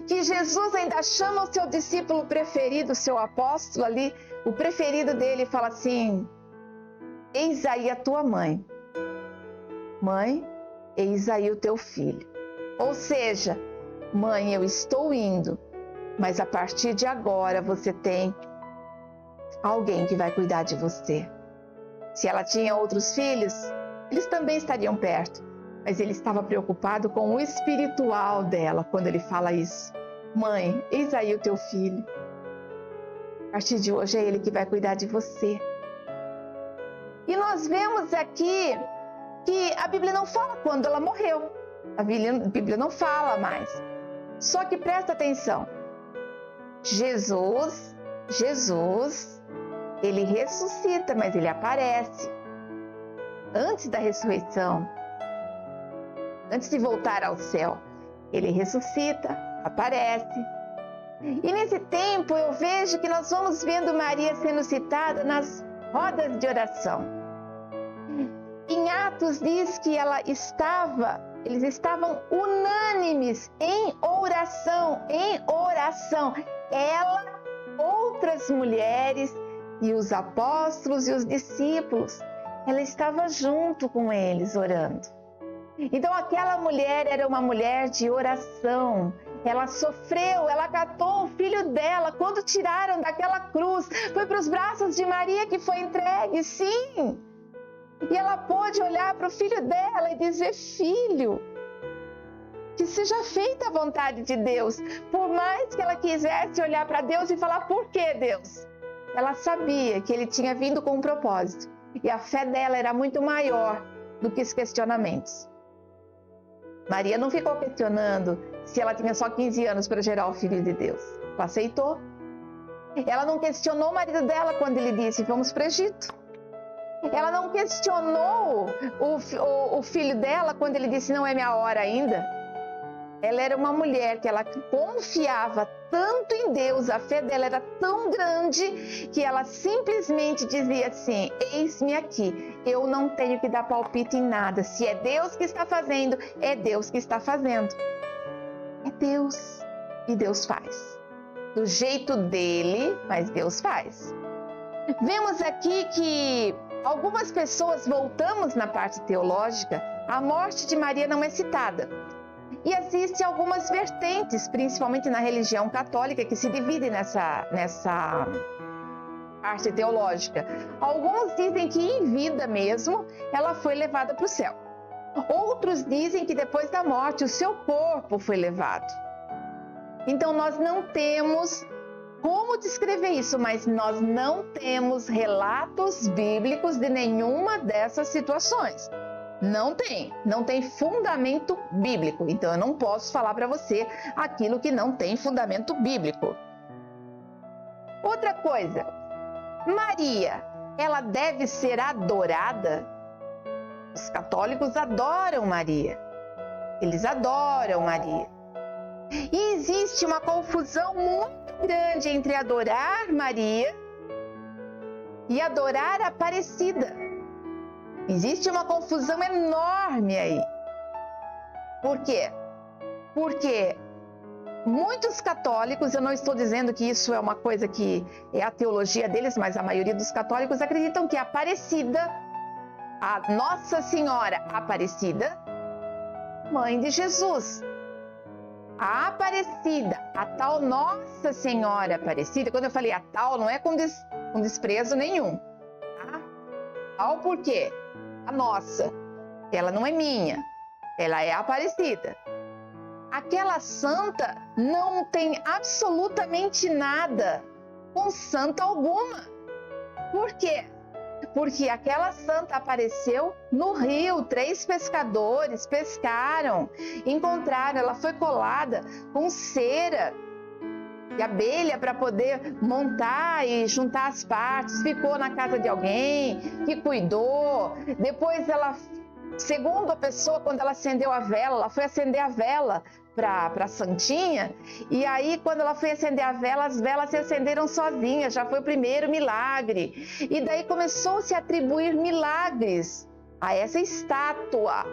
que Jesus ainda chama o seu discípulo preferido, o seu apóstolo ali, o preferido dele, e fala assim: eis aí a tua mãe. Mãe, eis aí o teu filho. Ou seja, mãe, eu estou indo, mas a partir de agora você tem alguém que vai cuidar de você. Se ela tinha outros filhos, eles também estariam perto, mas ele estava preocupado com o espiritual dela quando ele fala isso. Mãe, eis aí o teu filho. A partir de hoje é ele que vai cuidar de você. E nós vemos aqui que a Bíblia não fala quando ela morreu. A Bíblia não fala mais. Só que presta atenção. Jesus, ele ressuscita, mas ele aparece. Antes da ressurreição, antes de voltar ao céu, ele ressuscita, aparece. E nesse tempo eu vejo que nós vamos vendo Maria sendo citada nas rodas de oração. Em Atos diz que eles estavam unânimes em oração. Ela, outras mulheres e os apóstolos e os discípulos, ela estava junto com eles orando. Então aquela mulher era uma mulher de oração. Ela sofreu, ela catou o filho dela quando tiraram daquela cruz. Foi para os braços de Maria que foi entregue, sim. E ela pôde olhar para o filho dela e dizer: filho, que seja feita a vontade de Deus. Por mais que ela quisesse olhar para Deus e falar: por que Deus? Ela sabia que ele tinha vindo com um propósito. E a fé dela era muito maior do que os questionamentos. Maria não ficou questionando se ela tinha só 15 anos para gerar o Filho de Deus. Ela aceitou. Ela não questionou o marido dela quando ele disse: vamos para o Egito. Ela não questionou o filho dela quando ele disse: não é minha hora ainda. Ela era uma mulher que ela confiava tanto em Deus, a fé dela era tão grande, que ela simplesmente dizia assim: eis-me aqui, eu não tenho que dar palpite em nada. Se é Deus que está fazendo, é Deus que está fazendo. É Deus. E Deus faz. Do jeito dele, mas Deus faz. Vemos aqui que algumas pessoas, voltamos na parte teológica, a morte de Maria não é citada. E existem algumas vertentes, principalmente na religião católica, que se dividem nessa parte teológica. Alguns dizem que em vida mesmo ela foi levada para o céu. Outros dizem que depois da morte o seu corpo foi levado. Então nós não temos como descrever isso, mas nós não temos relatos bíblicos de nenhuma dessas situações. Não tem fundamento bíblico. Então eu não posso falar para você aquilo que não tem fundamento bíblico. Outra coisa, Maria, ela deve ser adorada? Os católicos adoram Maria. Eles adoram Maria. E existe uma confusão muito grande entre adorar Maria e adorar a Aparecida. Existe uma confusão enorme aí. Por quê? Porque muitos católicos, eu não estou dizendo que isso é uma coisa que é a teologia deles, mas a maioria dos católicos acreditam que a Aparecida, a Nossa Senhora Aparecida, mãe de Jesus, a Aparecida, a tal Nossa Senhora Aparecida, quando eu falei a tal, não é com desprezo nenhum, tá? Tal por quê? A nossa, ela não é minha, ela é Aparecida. Aquela santa não tem absolutamente nada com santa alguma. Por quê? Porque aquela santa apareceu no rio, 3 pescadores pescaram, encontraram, ela foi colada com cera de abelha para poder montar e juntar as partes, ficou na casa de alguém que cuidou, depois ela Segundo a pessoa, quando ela acendeu a vela, ela foi acender a vela para a santinha, e aí quando ela foi acender a vela, as velas se acenderam sozinhas, já foi o primeiro milagre. E daí começou-se a atribuir milagres a essa estátua.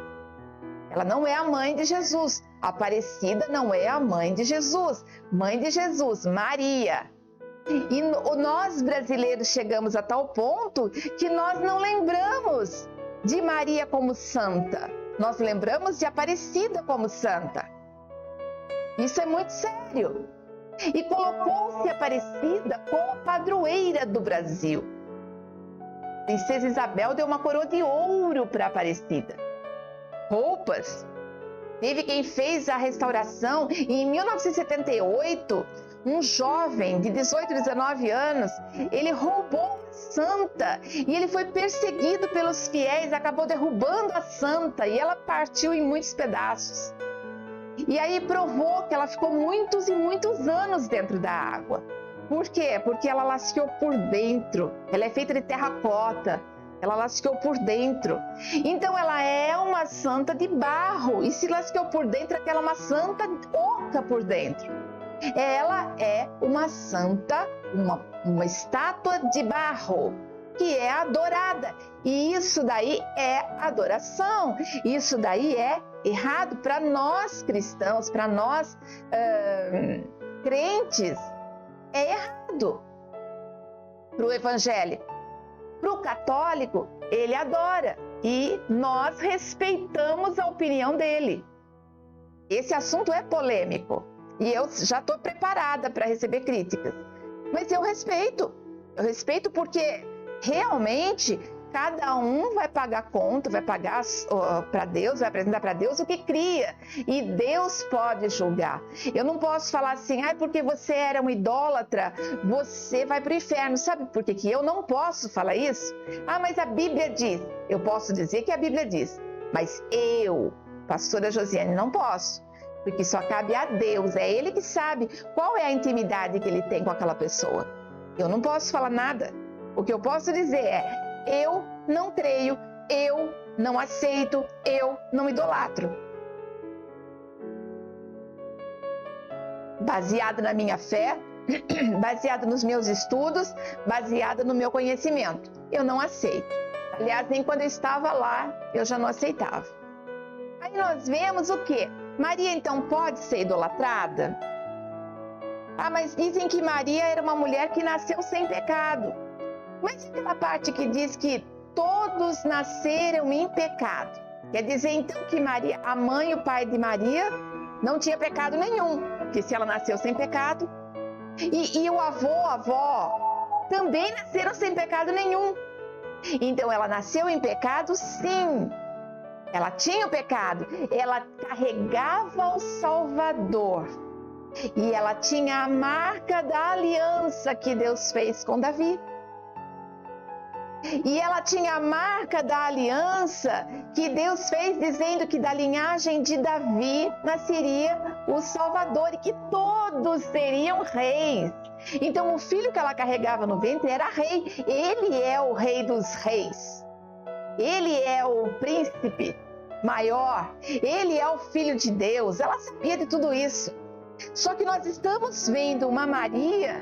Ela não é a mãe de Jesus. A Aparecida não é a mãe de Jesus. Mãe de Jesus, Maria. E nós brasileiros chegamos a tal ponto que nós não lembramos de Maria como santa. Nós lembramos de Aparecida como santa. Isso é muito sério. E colocou-se Aparecida como padroeira do Brasil. Princesa Isabel deu uma coroa de ouro para Aparecida. Roupas. Teve quem fez a restauração. E em 1978, um jovem de 18, 19 anos, ele roubou a santa e ele foi perseguido pelos fiéis, acabou derrubando a santa e ela partiu em muitos pedaços. E aí provou que ela ficou muitos e muitos anos dentro da água. Por quê? Porque ela lascou por dentro. Ela é feita de terracota. Ela lascou por dentro. Então ela é uma santa de barro. E se lascou por dentro, ela é uma santa oca por dentro. Ela é uma santa, uma estátua de barro, que é adorada. E isso daí é adoração. Isso daí é errado para nós cristãos, para nós crentes. É errado. Para o evangélico. Para o católico, ele adora. E nós respeitamos a opinião dele. Esse assunto é polêmico. E eu já estou preparada para receber críticas. Mas eu respeito. Eu respeito porque realmente cada um vai pagar conta, vai pagar para Deus, vai apresentar para Deus o que cria. E Deus pode julgar. Eu não posso falar assim, porque você era um idólatra, você vai para o inferno. Sabe por que eu não posso falar isso? Mas a Bíblia diz. Eu posso dizer que a Bíblia diz. Mas eu, pastora Josiane, não posso. Porque só cabe a Deus, é Ele que sabe qual é a intimidade que Ele tem com aquela pessoa. Eu não posso falar nada. O que eu posso dizer é, eu não creio, eu não aceito, eu não idolatro. Baseado na minha fé, baseado nos meus estudos, baseado no meu conhecimento. Eu não aceito. Aliás, nem quando eu estava lá, eu já não aceitava. Aí nós vemos o quê? Maria, então, pode ser idolatrada? Mas dizem que Maria era uma mulher que nasceu sem pecado. Mas aquela parte que diz que todos nasceram em pecado. Quer dizer, então, que Maria, a mãe e o pai de Maria, não tinha pecado nenhum. Porque se ela nasceu sem pecado. E o avô, a avó, também nasceram sem pecado nenhum. Então, ela nasceu em pecado, sim. Ela tinha o pecado, ela carregava o Salvador e ela tinha a marca da aliança que Deus fez com Davi. E ela tinha a marca da aliança que Deus fez dizendo que da linhagem de Davi nasceria o Salvador e que todos seriam reis. Então o filho que ela carregava no ventre era rei, ele é o rei dos reis. Ele é o príncipe maior, ele é o filho de Deus. Ela sabia de tudo isso. Só que nós estamos vendo uma Maria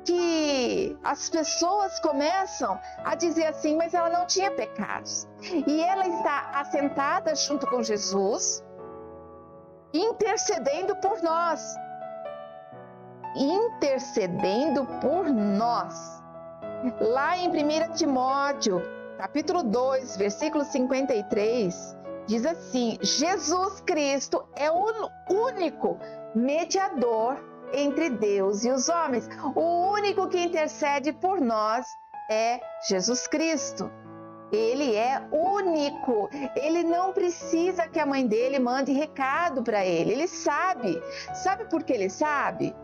que as pessoas começam a dizer assim, mas ela não tinha pecados. E ela está assentada junto com Jesus, intercedendo por nós. Intercedendo por nós. Lá em 1 Timóteo, capítulo 2, versículo 53, diz assim: Jesus Cristo é o único mediador entre Deus e os homens. O único que intercede por nós é Jesus Cristo. Ele é único. Ele não precisa que a mãe dele mande recado para ele. Ele sabe. Sabe por que ele sabe?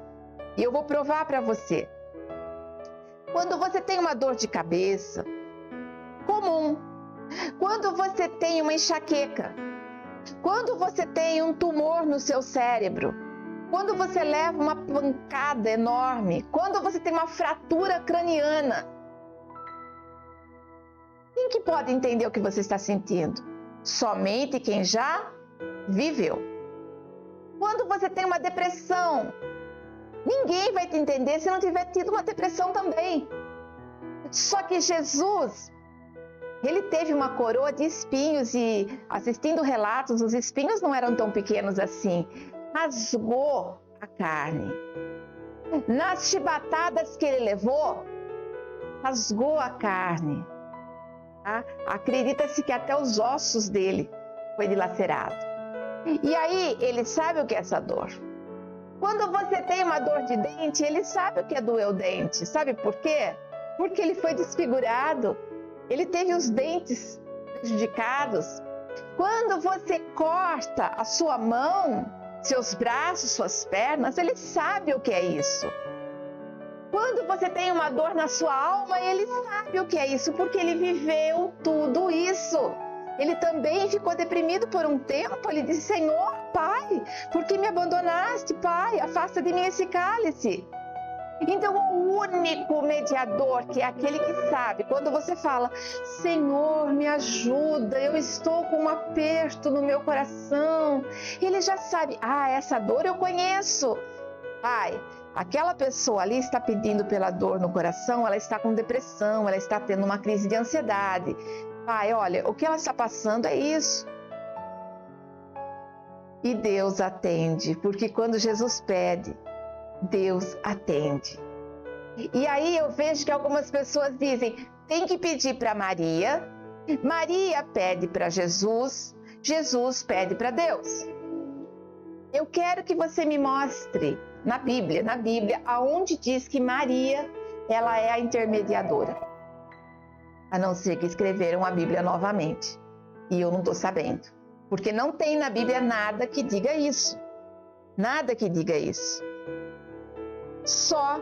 E eu vou provar para você. Quando você tem uma dor de cabeça comum, quando você tem uma enxaqueca, quando você tem um tumor no seu cérebro, quando você leva uma pancada enorme, quando você tem uma fratura craniana, quem que pode entender o que você está sentindo? somente quem já viveu. Quando você tem uma depressão, ninguém vai te entender se não tiver tido uma depressão também. Só que Jesus, ele teve uma coroa de espinhos e, assistindo relatos, os espinhos não eram tão pequenos assim. Rasgou a carne. Nas chibatadas que ele levou, rasgou a carne. Tá? Acredita-se que até os ossos dele foi dilacerado. E aí, ele sabe o que é essa dor. Quando você tem uma dor de dente, ele sabe o que é doer o dente. Sabe por quê? Porque ele foi desfigurado. Ele teve os dentes prejudicados. Quando você corta a sua mão, seus braços, suas pernas, ele sabe o que é isso. Quando você tem uma dor na sua alma, ele sabe o que é isso, porque ele viveu tudo isso. Ele também ficou deprimido por um tempo. Ele disse: Senhor, Pai, por que me abandonaste? Pai, afasta de mim esse cálice. Então, o único mediador, que é aquele que sabe, quando você fala: Senhor, me ajuda, eu estou com um aperto no meu coração, ele já sabe: essa dor eu conheço. Pai, aquela pessoa ali está pedindo pela dor no coração, ela está com depressão, ela está tendo uma crise de ansiedade. Pai, olha, o que ela está passando é isso. E Deus atende, porque quando Jesus pede, Deus atende. E aí eu vejo que algumas pessoas dizem: tem que pedir para Maria, Maria pede para Jesus, Jesus pede para Deus. Eu quero que você me mostre na Bíblia, aonde diz que Maria, ela é a intermediadora. A não ser que escreveram a Bíblia novamente. E eu não estou sabendo. Porque não tem na Bíblia nada que diga isso. Nada que diga isso. Só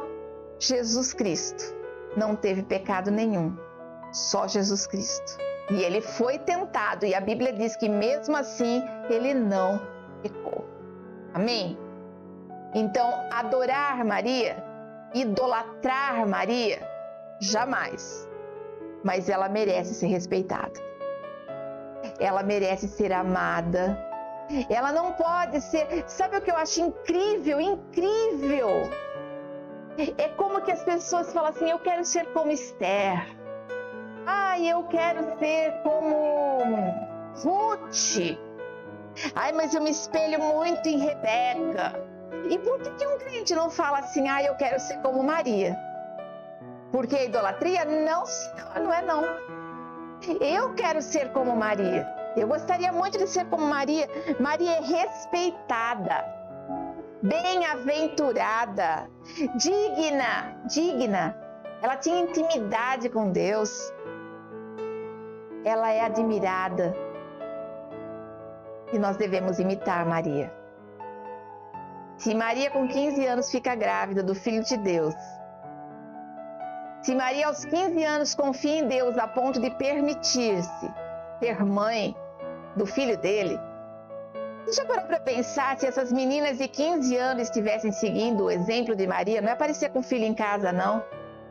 Jesus Cristo não teve pecado nenhum. Só Jesus Cristo. E ele foi tentado. E a Bíblia diz que mesmo assim ele não pecou. Amém? Então, adorar Maria, idolatrar Maria, jamais. Mas ela merece ser respeitada. Ela merece ser amada. Ela não pode ser... Sabe o que eu acho incrível? Incrível! É como que as pessoas falam assim: eu quero ser como Esther. Eu quero ser como Ruth. Mas eu me espelho muito em Rebeca. E por que um crente não fala assim: eu quero ser como Maria? Porque a idolatria não é não. Eu quero ser como Maria. Eu gostaria muito de ser como Maria. Maria é respeitada, bem-aventurada, digna. Ela tinha intimidade com Deus. Ela é admirada. E nós devemos imitar Maria. Se Maria com 15 anos fica grávida do Filho de Deus, se Maria aos 15 anos confia em Deus a ponto de permitir-se ser mãe do filho dele, você já parou para pensar se essas meninas de 15 anos estivessem seguindo o exemplo de Maria? Não é aparecer com o filho em casa, não,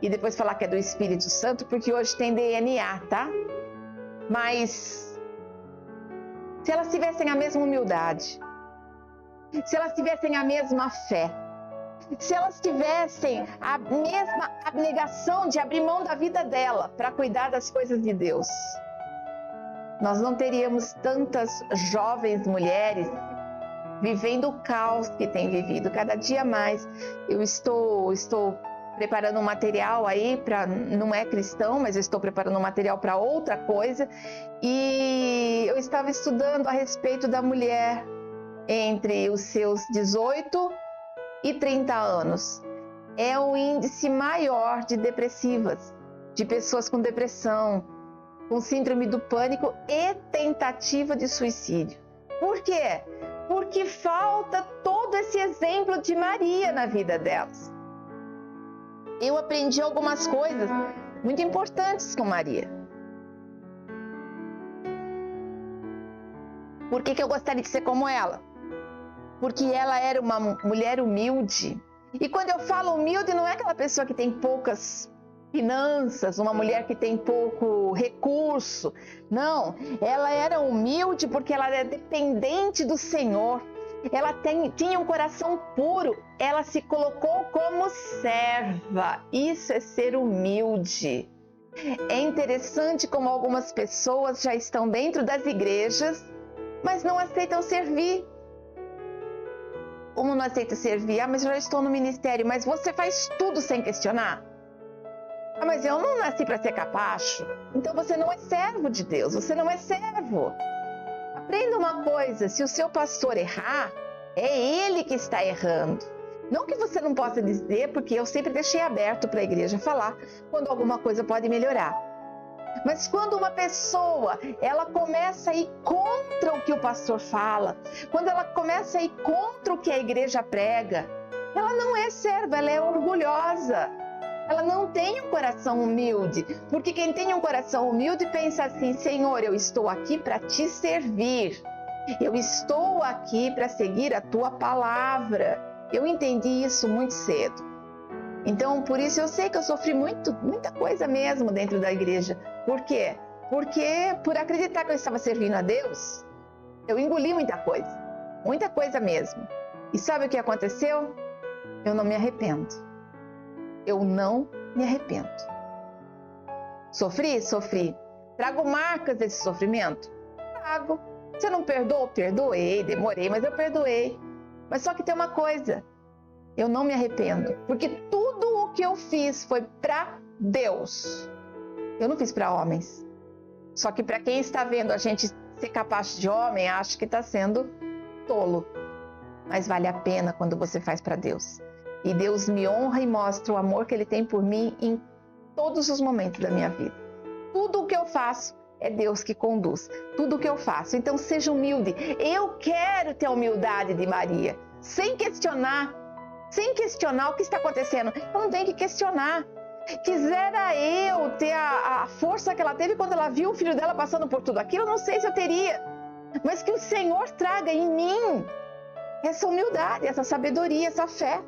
e depois falar que é do Espírito Santo, porque hoje tem DNA, tá? Mas se elas tivessem a mesma humildade, se elas tivessem a mesma fé, se elas tivessem a mesma abnegação de abrir mão da vida dela para cuidar das coisas de Deus, nós não teríamos tantas jovens mulheres vivendo o caos que tem vivido. Cada dia mais eu estou preparando um material aí para, não é cristão, mas eu estou preparando um material para outra coisa, e eu estava estudando a respeito da mulher entre os seus 18 e 30 anos. É o índice maior de depressivas, de pessoas com depressão, com síndrome do pânico e tentativa de suicídio. Por quê? Porque falta todo esse exemplo de Maria na vida delas. Eu aprendi algumas coisas muito importantes com Maria. Por que eu gostaria de ser como ela? Porque ela era uma mulher humilde. E quando eu falo humilde, não é aquela pessoa que tem poucas finanças, uma mulher que tem pouco recurso. Não, ela era humilde porque ela era dependente do Senhor. Ela tinha um coração puro, ela se colocou como serva. Isso é ser humilde. É interessante como algumas pessoas já estão dentro das igrejas, mas não aceitam servir. Como não aceita servir? Mas eu já estou no ministério. Mas você faz tudo sem questionar? Mas eu não nasci para ser capacho. Então você não é servo de Deus, você não é servo. Aprenda uma coisa, se o seu pastor errar, é ele que está errando. Não que você não possa dizer, porque eu sempre deixei aberto para a igreja falar quando alguma coisa pode melhorar. Mas quando uma pessoa, ela começa a ir contra o que o pastor fala, quando ela começa a ir contra o que a igreja prega, ela não é serva, ela é orgulhosa. Ela não tem um coração humilde, porque quem tem um coração humilde pensa assim: Senhor, eu estou aqui para te servir. Eu estou aqui para seguir a tua palavra. Eu entendi isso muito cedo. Então, por isso eu sei que eu sofri muita coisa mesmo dentro da igreja. Por quê? Porque por acreditar que eu estava servindo a Deus, eu engoli muita coisa mesmo. E sabe o que aconteceu? Eu não me arrependo. Eu não me arrependo. Sofri? Sofri. Trago marcas desse sofrimento? Trago. Você não perdoou? Perdoei, demorei, mas eu perdoei. Mas só que tem uma coisa, eu não me arrependo, porque tudo o que eu fiz foi para Deus. Eu não fiz para homens. Só que para quem está vendo a gente ser capaz de homem, acha que está sendo tolo. Mas vale a pena quando você faz para Deus. E Deus me honra e mostra o amor que Ele tem por mim em todos os momentos da minha vida. Tudo o que eu faço é Deus que conduz. Tudo o que eu faço. Então seja humilde. Eu quero ter a humildade de Maria. Sem questionar o que está acontecendo. Eu não tenho que questionar. Quisera eu ter a força que ela teve quando ela viu o filho dela passando por tudo aquilo, eu não sei se eu teria. Mas que o Senhor traga em mim essa humildade, essa sabedoria, essa fé.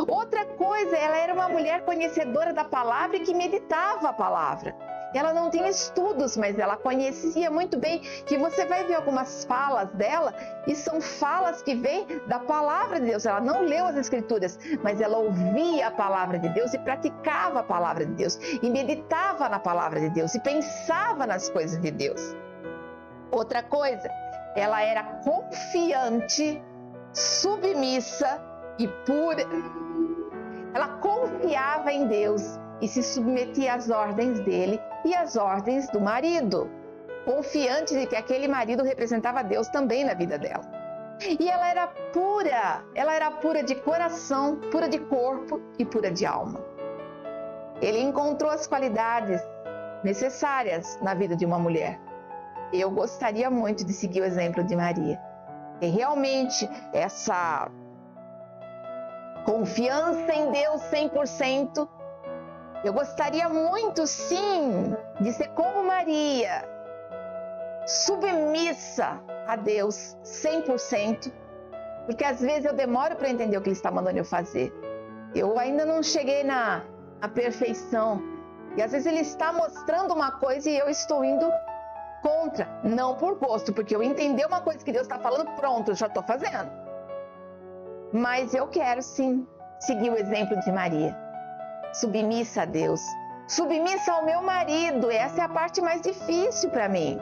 Outra coisa, ela era uma mulher conhecedora da palavra e que meditava a palavra. Ela não tinha estudos, mas ela conhecia muito bem, que você vai ver algumas falas dela, e são falas que vêm da palavra de Deus. Ela não leu as escrituras, mas ela ouvia a palavra de Deus e praticava a palavra de Deus, e meditava na palavra de Deus, e pensava nas coisas de Deus. Outra coisa, ela era confiante, submissa e pura. Ela confiava em Deus e se submetia às ordens dele e às ordens do marido, confiante de que aquele marido representava Deus também na vida dela. E ela era pura de coração, pura de corpo e pura de alma. Ele encontrou as qualidades necessárias na vida de uma mulher. Eu gostaria muito de seguir o exemplo de Maria. E realmente essa confiança em Deus 100%. Eu gostaria muito, sim, de ser como Maria, submissa a Deus 100%, porque às vezes eu demoro para entender o que Ele está mandando eu fazer. Eu ainda não cheguei na perfeição. E às vezes Ele está mostrando uma coisa e eu estou indo contra. Não por gosto, porque eu entendi uma coisa que Deus está falando, pronto, eu já estou fazendo. Mas eu quero, sim, seguir o exemplo de Maria. Submissa a Deus, submissa ao meu marido. Essa é a parte mais difícil para mim.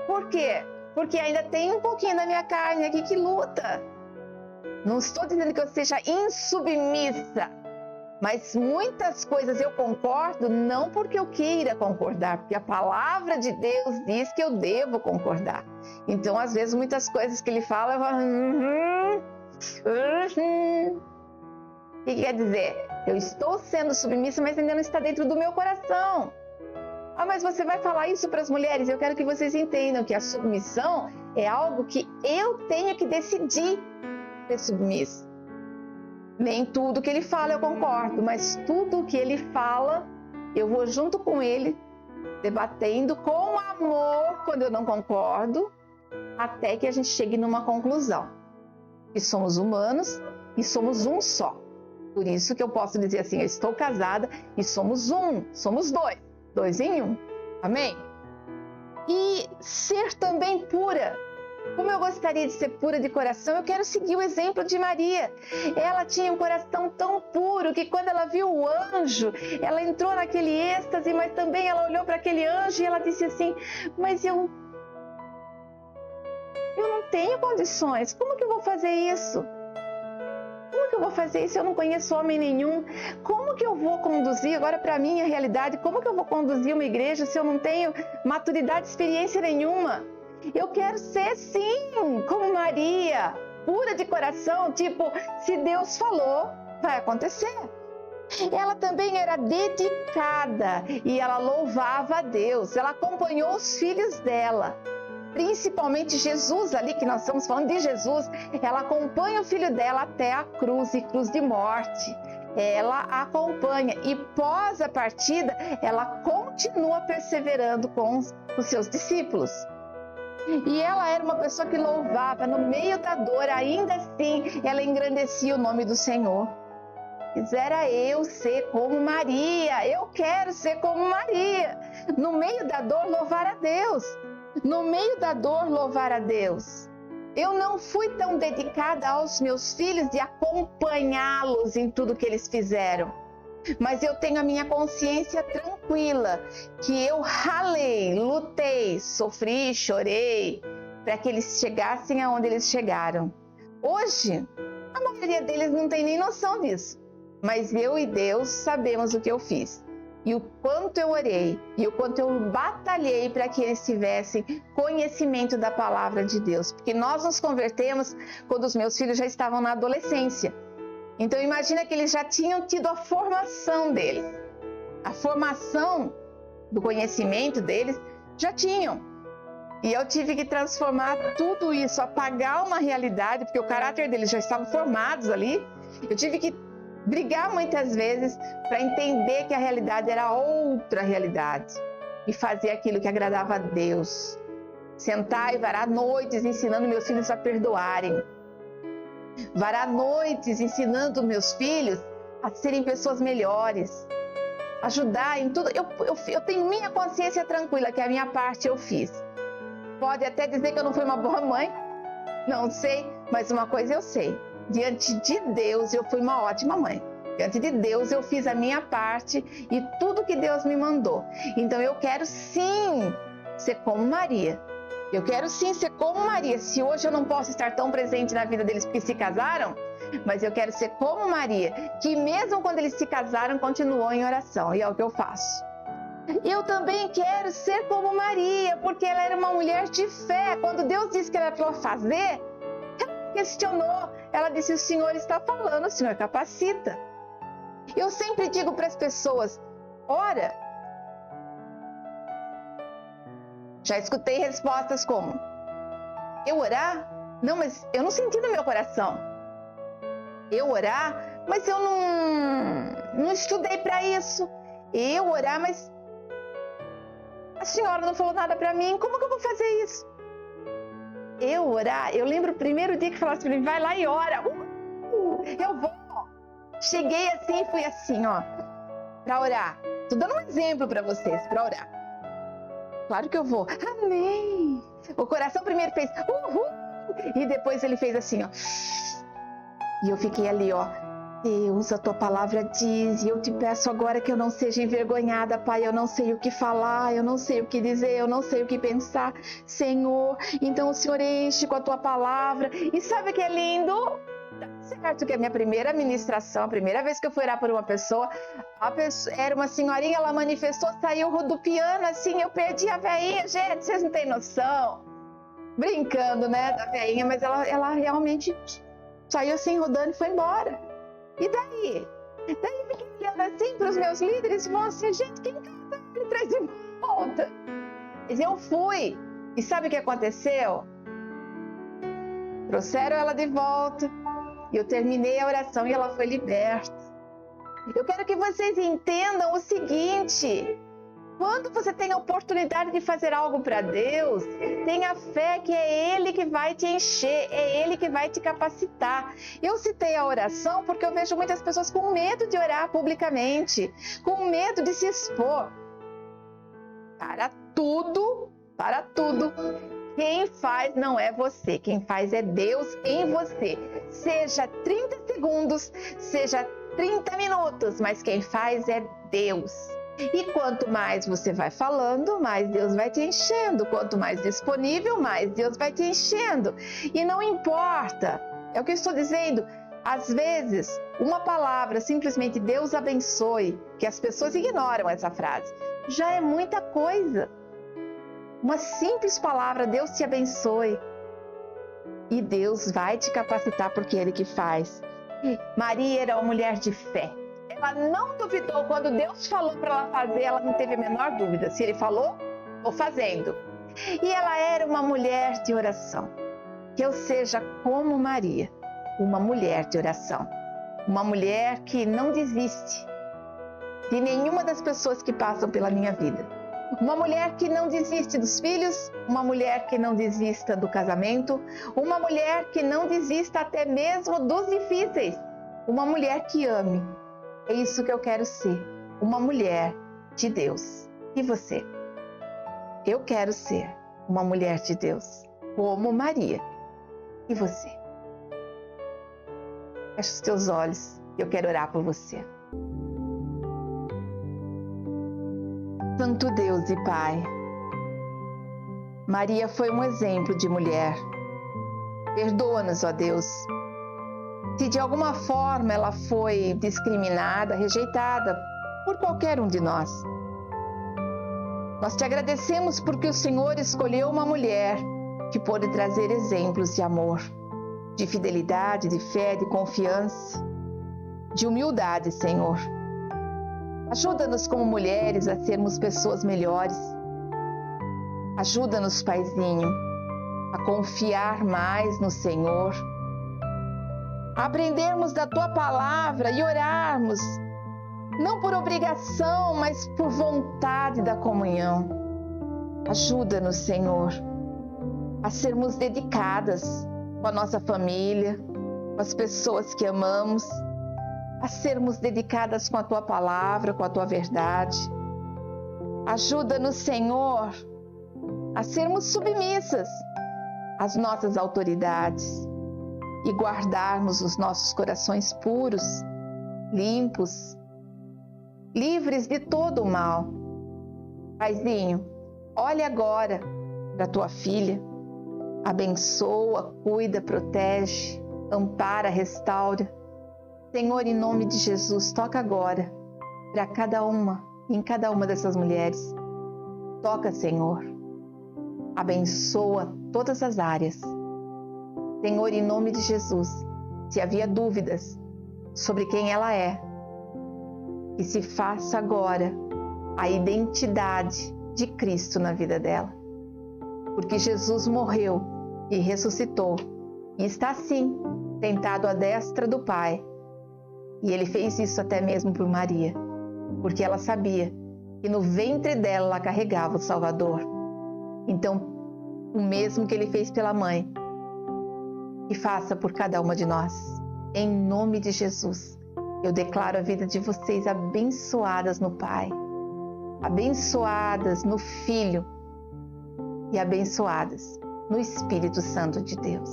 Por quê? Porque ainda tem um pouquinho da minha carne aqui que luta. Não estou dizendo que eu seja insubmissa, mas muitas coisas eu concordo não porque eu queira concordar, porque a palavra de Deus diz que eu devo concordar. Então, às vezes, muitas coisas que Ele fala, eu falo... O que quer dizer? Eu estou sendo submissa, mas ainda não está dentro do meu coração. Ah, mas você vai falar isso para as mulheres? Eu quero que vocês entendam que a submissão é algo que eu tenho que decidir ser submissa. Nem tudo que Ele fala eu concordo, mas tudo que Ele fala, eu vou junto com Ele, debatendo com amor quando eu não concordo, até que a gente chegue numa conclusão. Que somos humanos e somos um só. Por isso que eu posso dizer assim, eu estou casada e somos dois em um. Amém? E ser também pura. Como eu gostaria de ser pura de coração, eu quero seguir o exemplo de Maria. Ela tinha um coração tão puro que quando ela viu o anjo, ela entrou naquele êxtase, mas também ela olhou para aquele anjo e ela disse assim, mas eu não tenho condições, como que eu vou fazer isso? Como que eu vou fazer isso? Eu não conheço homem nenhum. Como que eu vou conduzir agora para a minha realidade? Como que eu vou conduzir uma igreja se eu não tenho maturidade, experiência nenhuma? Eu quero ser, sim, como Maria, pura de coração, tipo, se Deus falou, vai acontecer. Ela também era dedicada e ela louvava a Deus. Ela acompanhou os filhos dela, principalmente Jesus ali, que nós estamos falando de Jesus. Ela acompanha o filho dela até a cruz e cruz de morte. Ela acompanha e pós a partida, ela continua perseverando com os seus discípulos. E ela era uma pessoa que louvava no meio da dor, ainda assim ela engrandecia o nome do Senhor. Quisera eu ser como Maria, eu quero ser como Maria. No meio da dor, louvar a Deus. No meio da dor, louvar a Deus. Eu não fui tão dedicada aos meus filhos de acompanhá-los em tudo que eles fizeram. Mas eu tenho a minha consciência tranquila, que eu ralei, lutei, sofri, chorei, para que eles chegassem aonde eles chegaram. Hoje, a maioria deles não tem nem noção disso, mas eu e Deus sabemos o que eu fiz. E o quanto eu orei, e o quanto eu batalhei para que eles tivessem conhecimento da palavra de Deus. Porque nós nos convertemos quando os meus filhos já estavam na adolescência. Então imagina que eles já tinham tido a formação deles. A formação do conhecimento deles já tinham. E eu tive que transformar tudo isso, apagar uma realidade, porque o caráter deles já estavam formados ali. Eu tive que brigar muitas vezes para entender que a realidade era outra realidade. E fazer aquilo que agradava a Deus. Sentar e varar noites ensinando meus filhos a perdoarem. Varar noites ensinando meus filhos a serem pessoas melhores, ajudar em tudo. Eu tenho minha consciência tranquila que a minha parte eu fiz. Pode até dizer que eu não fui uma boa mãe, não sei, mas uma coisa eu sei, diante de Deus eu fui uma ótima mãe. Diante de Deus eu fiz a minha parte e tudo que Deus me mandou. Então eu quero sim ser como Maria. Eu quero sim ser como Maria. Se hoje eu não posso estar tão presente na vida deles porque se casaram, mas eu quero ser como Maria, que mesmo quando eles se casaram, continuou em oração. E é o que eu faço. Eu também quero ser como Maria, porque ela era uma mulher de fé. Quando Deus disse que era para ela fazer, ela questionou. Ela disse, o Senhor está falando, o Senhor capacita. Eu sempre digo para as pessoas, ora. Já escutei respostas como, eu orar? Não, mas eu não senti no meu coração. Eu orar? Mas eu não estudei para isso. Eu orar, mas a senhora não falou nada para mim. Como que eu vou fazer isso? Eu orar? Eu lembro o primeiro dia que falasse para mim, vai lá e ora. Eu vou. Cheguei assim e fui assim, ó, para orar. Tô dando um exemplo para vocês, para orar. Claro que eu vou. Amém. O coração primeiro fez uhul. E depois ele fez assim, ó. E eu fiquei ali, ó. Deus, a tua palavra diz, e eu te peço agora que eu não seja envergonhada, Pai. Eu não sei o que falar, eu não sei o que dizer, eu não sei o que pensar. Senhor, então o Senhor enche com a tua palavra. E sabe o que é lindo? Certo que a minha primeira ministração, a primeira vez que eu fui orar por uma pessoa, era uma senhorinha, ela manifestou, saiu rodopiando assim, eu perdi a veinha, gente, vocês não têm noção. Brincando, né, da veinha, mas ela realmente saiu assim, rodando e foi embora. E daí? Daí eu fiquei olhando assim para os meus líderes e falando assim, gente, quem casa ele traz de volta? Mas eu fui. E sabe o que aconteceu? Trouxeram ela de volta. E eu terminei a oração e ela foi liberta. Eu quero que vocês entendam o seguinte. Quando você tem a oportunidade de fazer algo para Deus, tenha fé que é Ele que vai te encher, é Ele que vai te capacitar. Eu citei a oração porque eu vejo muitas pessoas com medo de orar publicamente, com medo de se expor. Para tudo, quem faz não é você, quem faz é Deus em você. Seja 30 segundos, seja 30 minutos, mas quem faz é Deus. E quanto mais você vai falando, mais Deus vai te enchendo. Quanto mais disponível, mais Deus vai te enchendo. E não importa, é o que eu estou dizendo, às vezes, uma palavra, simplesmente Deus abençoe, que as pessoas ignoram essa frase, já é muita coisa. Uma simples palavra, Deus te abençoe. E Deus vai te capacitar porque é Ele que faz. Maria era uma mulher de fé. Ela não duvidou quando Deus falou para ela fazer, ela não teve a menor dúvida. Se Ele falou, estou fazendo. E ela era uma mulher de oração. Que eu seja como Maria, uma mulher de oração. Uma mulher que não desiste de nenhuma das pessoas que passam pela minha vida. Uma mulher que não desiste dos filhos, uma mulher que não desista do casamento, uma mulher que não desista até mesmo dos difíceis. Uma mulher que ame. É isso que eu quero ser, uma mulher de Deus. E você? Eu quero ser uma mulher de Deus, como Maria. E você? Feche os teus olhos, eu quero orar por você. Santo Deus e Pai, Maria foi um exemplo de mulher. Perdoa-nos, ó Deus, se de alguma forma ela foi discriminada, rejeitada por qualquer um de nós. Nós te agradecemos porque o Senhor escolheu uma mulher que pôde trazer exemplos de amor, de fidelidade, de fé, de confiança, de humildade, Senhor. Ajuda-nos como mulheres a sermos pessoas melhores. Ajuda-nos, Paizinho, a confiar mais no Senhor, a aprendermos da Tua Palavra e orarmos, não por obrigação, mas por vontade da comunhão. Ajuda-nos, Senhor, a sermos dedicadas com a nossa família, com as pessoas que amamos, a sermos dedicadas com a Tua Palavra, com a Tua verdade. Ajuda-nos, Senhor, a sermos submissas às nossas autoridades e guardarmos os nossos corações puros, limpos, livres de todo o mal. Paizinho, olha agora para tua filha, abençoa, cuida, protege, ampara, restaura. Senhor, em nome de Jesus, toca agora para cada uma, em cada uma dessas mulheres. Toca, Senhor, abençoa todas as áreas. Senhor, em nome de Jesus, se havia dúvidas sobre quem ela é, que se faça agora a identidade de Cristo na vida dela. Porque Jesus morreu e ressuscitou e está sim sentado à destra do Pai. E Ele fez isso até mesmo por Maria, porque ela sabia que no ventre dela ela carregava o Salvador. Então, o mesmo que Ele fez pela mãe, e faça por cada uma de nós. Em nome de Jesus, eu declaro a vida de vocês abençoadas no Pai, abençoadas no Filho e abençoadas no Espírito Santo de Deus.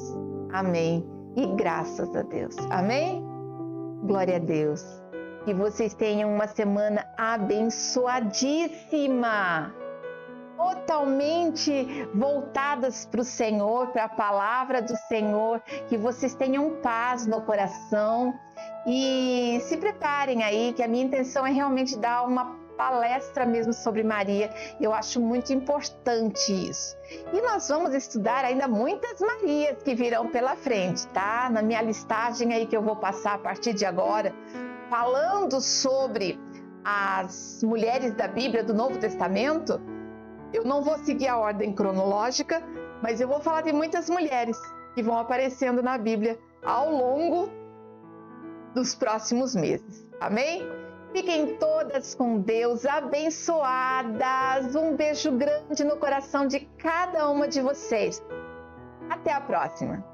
Amém. E graças a Deus. Amém? Glória a Deus. Que vocês tenham uma semana abençoadíssima, totalmente voltadas para o Senhor, para a palavra do Senhor, que vocês tenham paz no coração e se preparem aí, que a minha intenção é realmente dar uma palestra mesmo sobre Maria. Eu acho muito importante isso. E nós vamos estudar ainda muitas Marias que virão pela frente, tá? Na minha listagem aí que eu vou passar a partir de agora, falando sobre as mulheres da Bíblia do Novo Testamento. Eu não vou seguir a ordem cronológica, mas eu vou falar de muitas mulheres que vão aparecendo na Bíblia ao longo dos próximos meses. Amém? Fiquem todas com Deus, abençoadas. Um beijo grande no coração de cada uma de vocês. Até a próxima!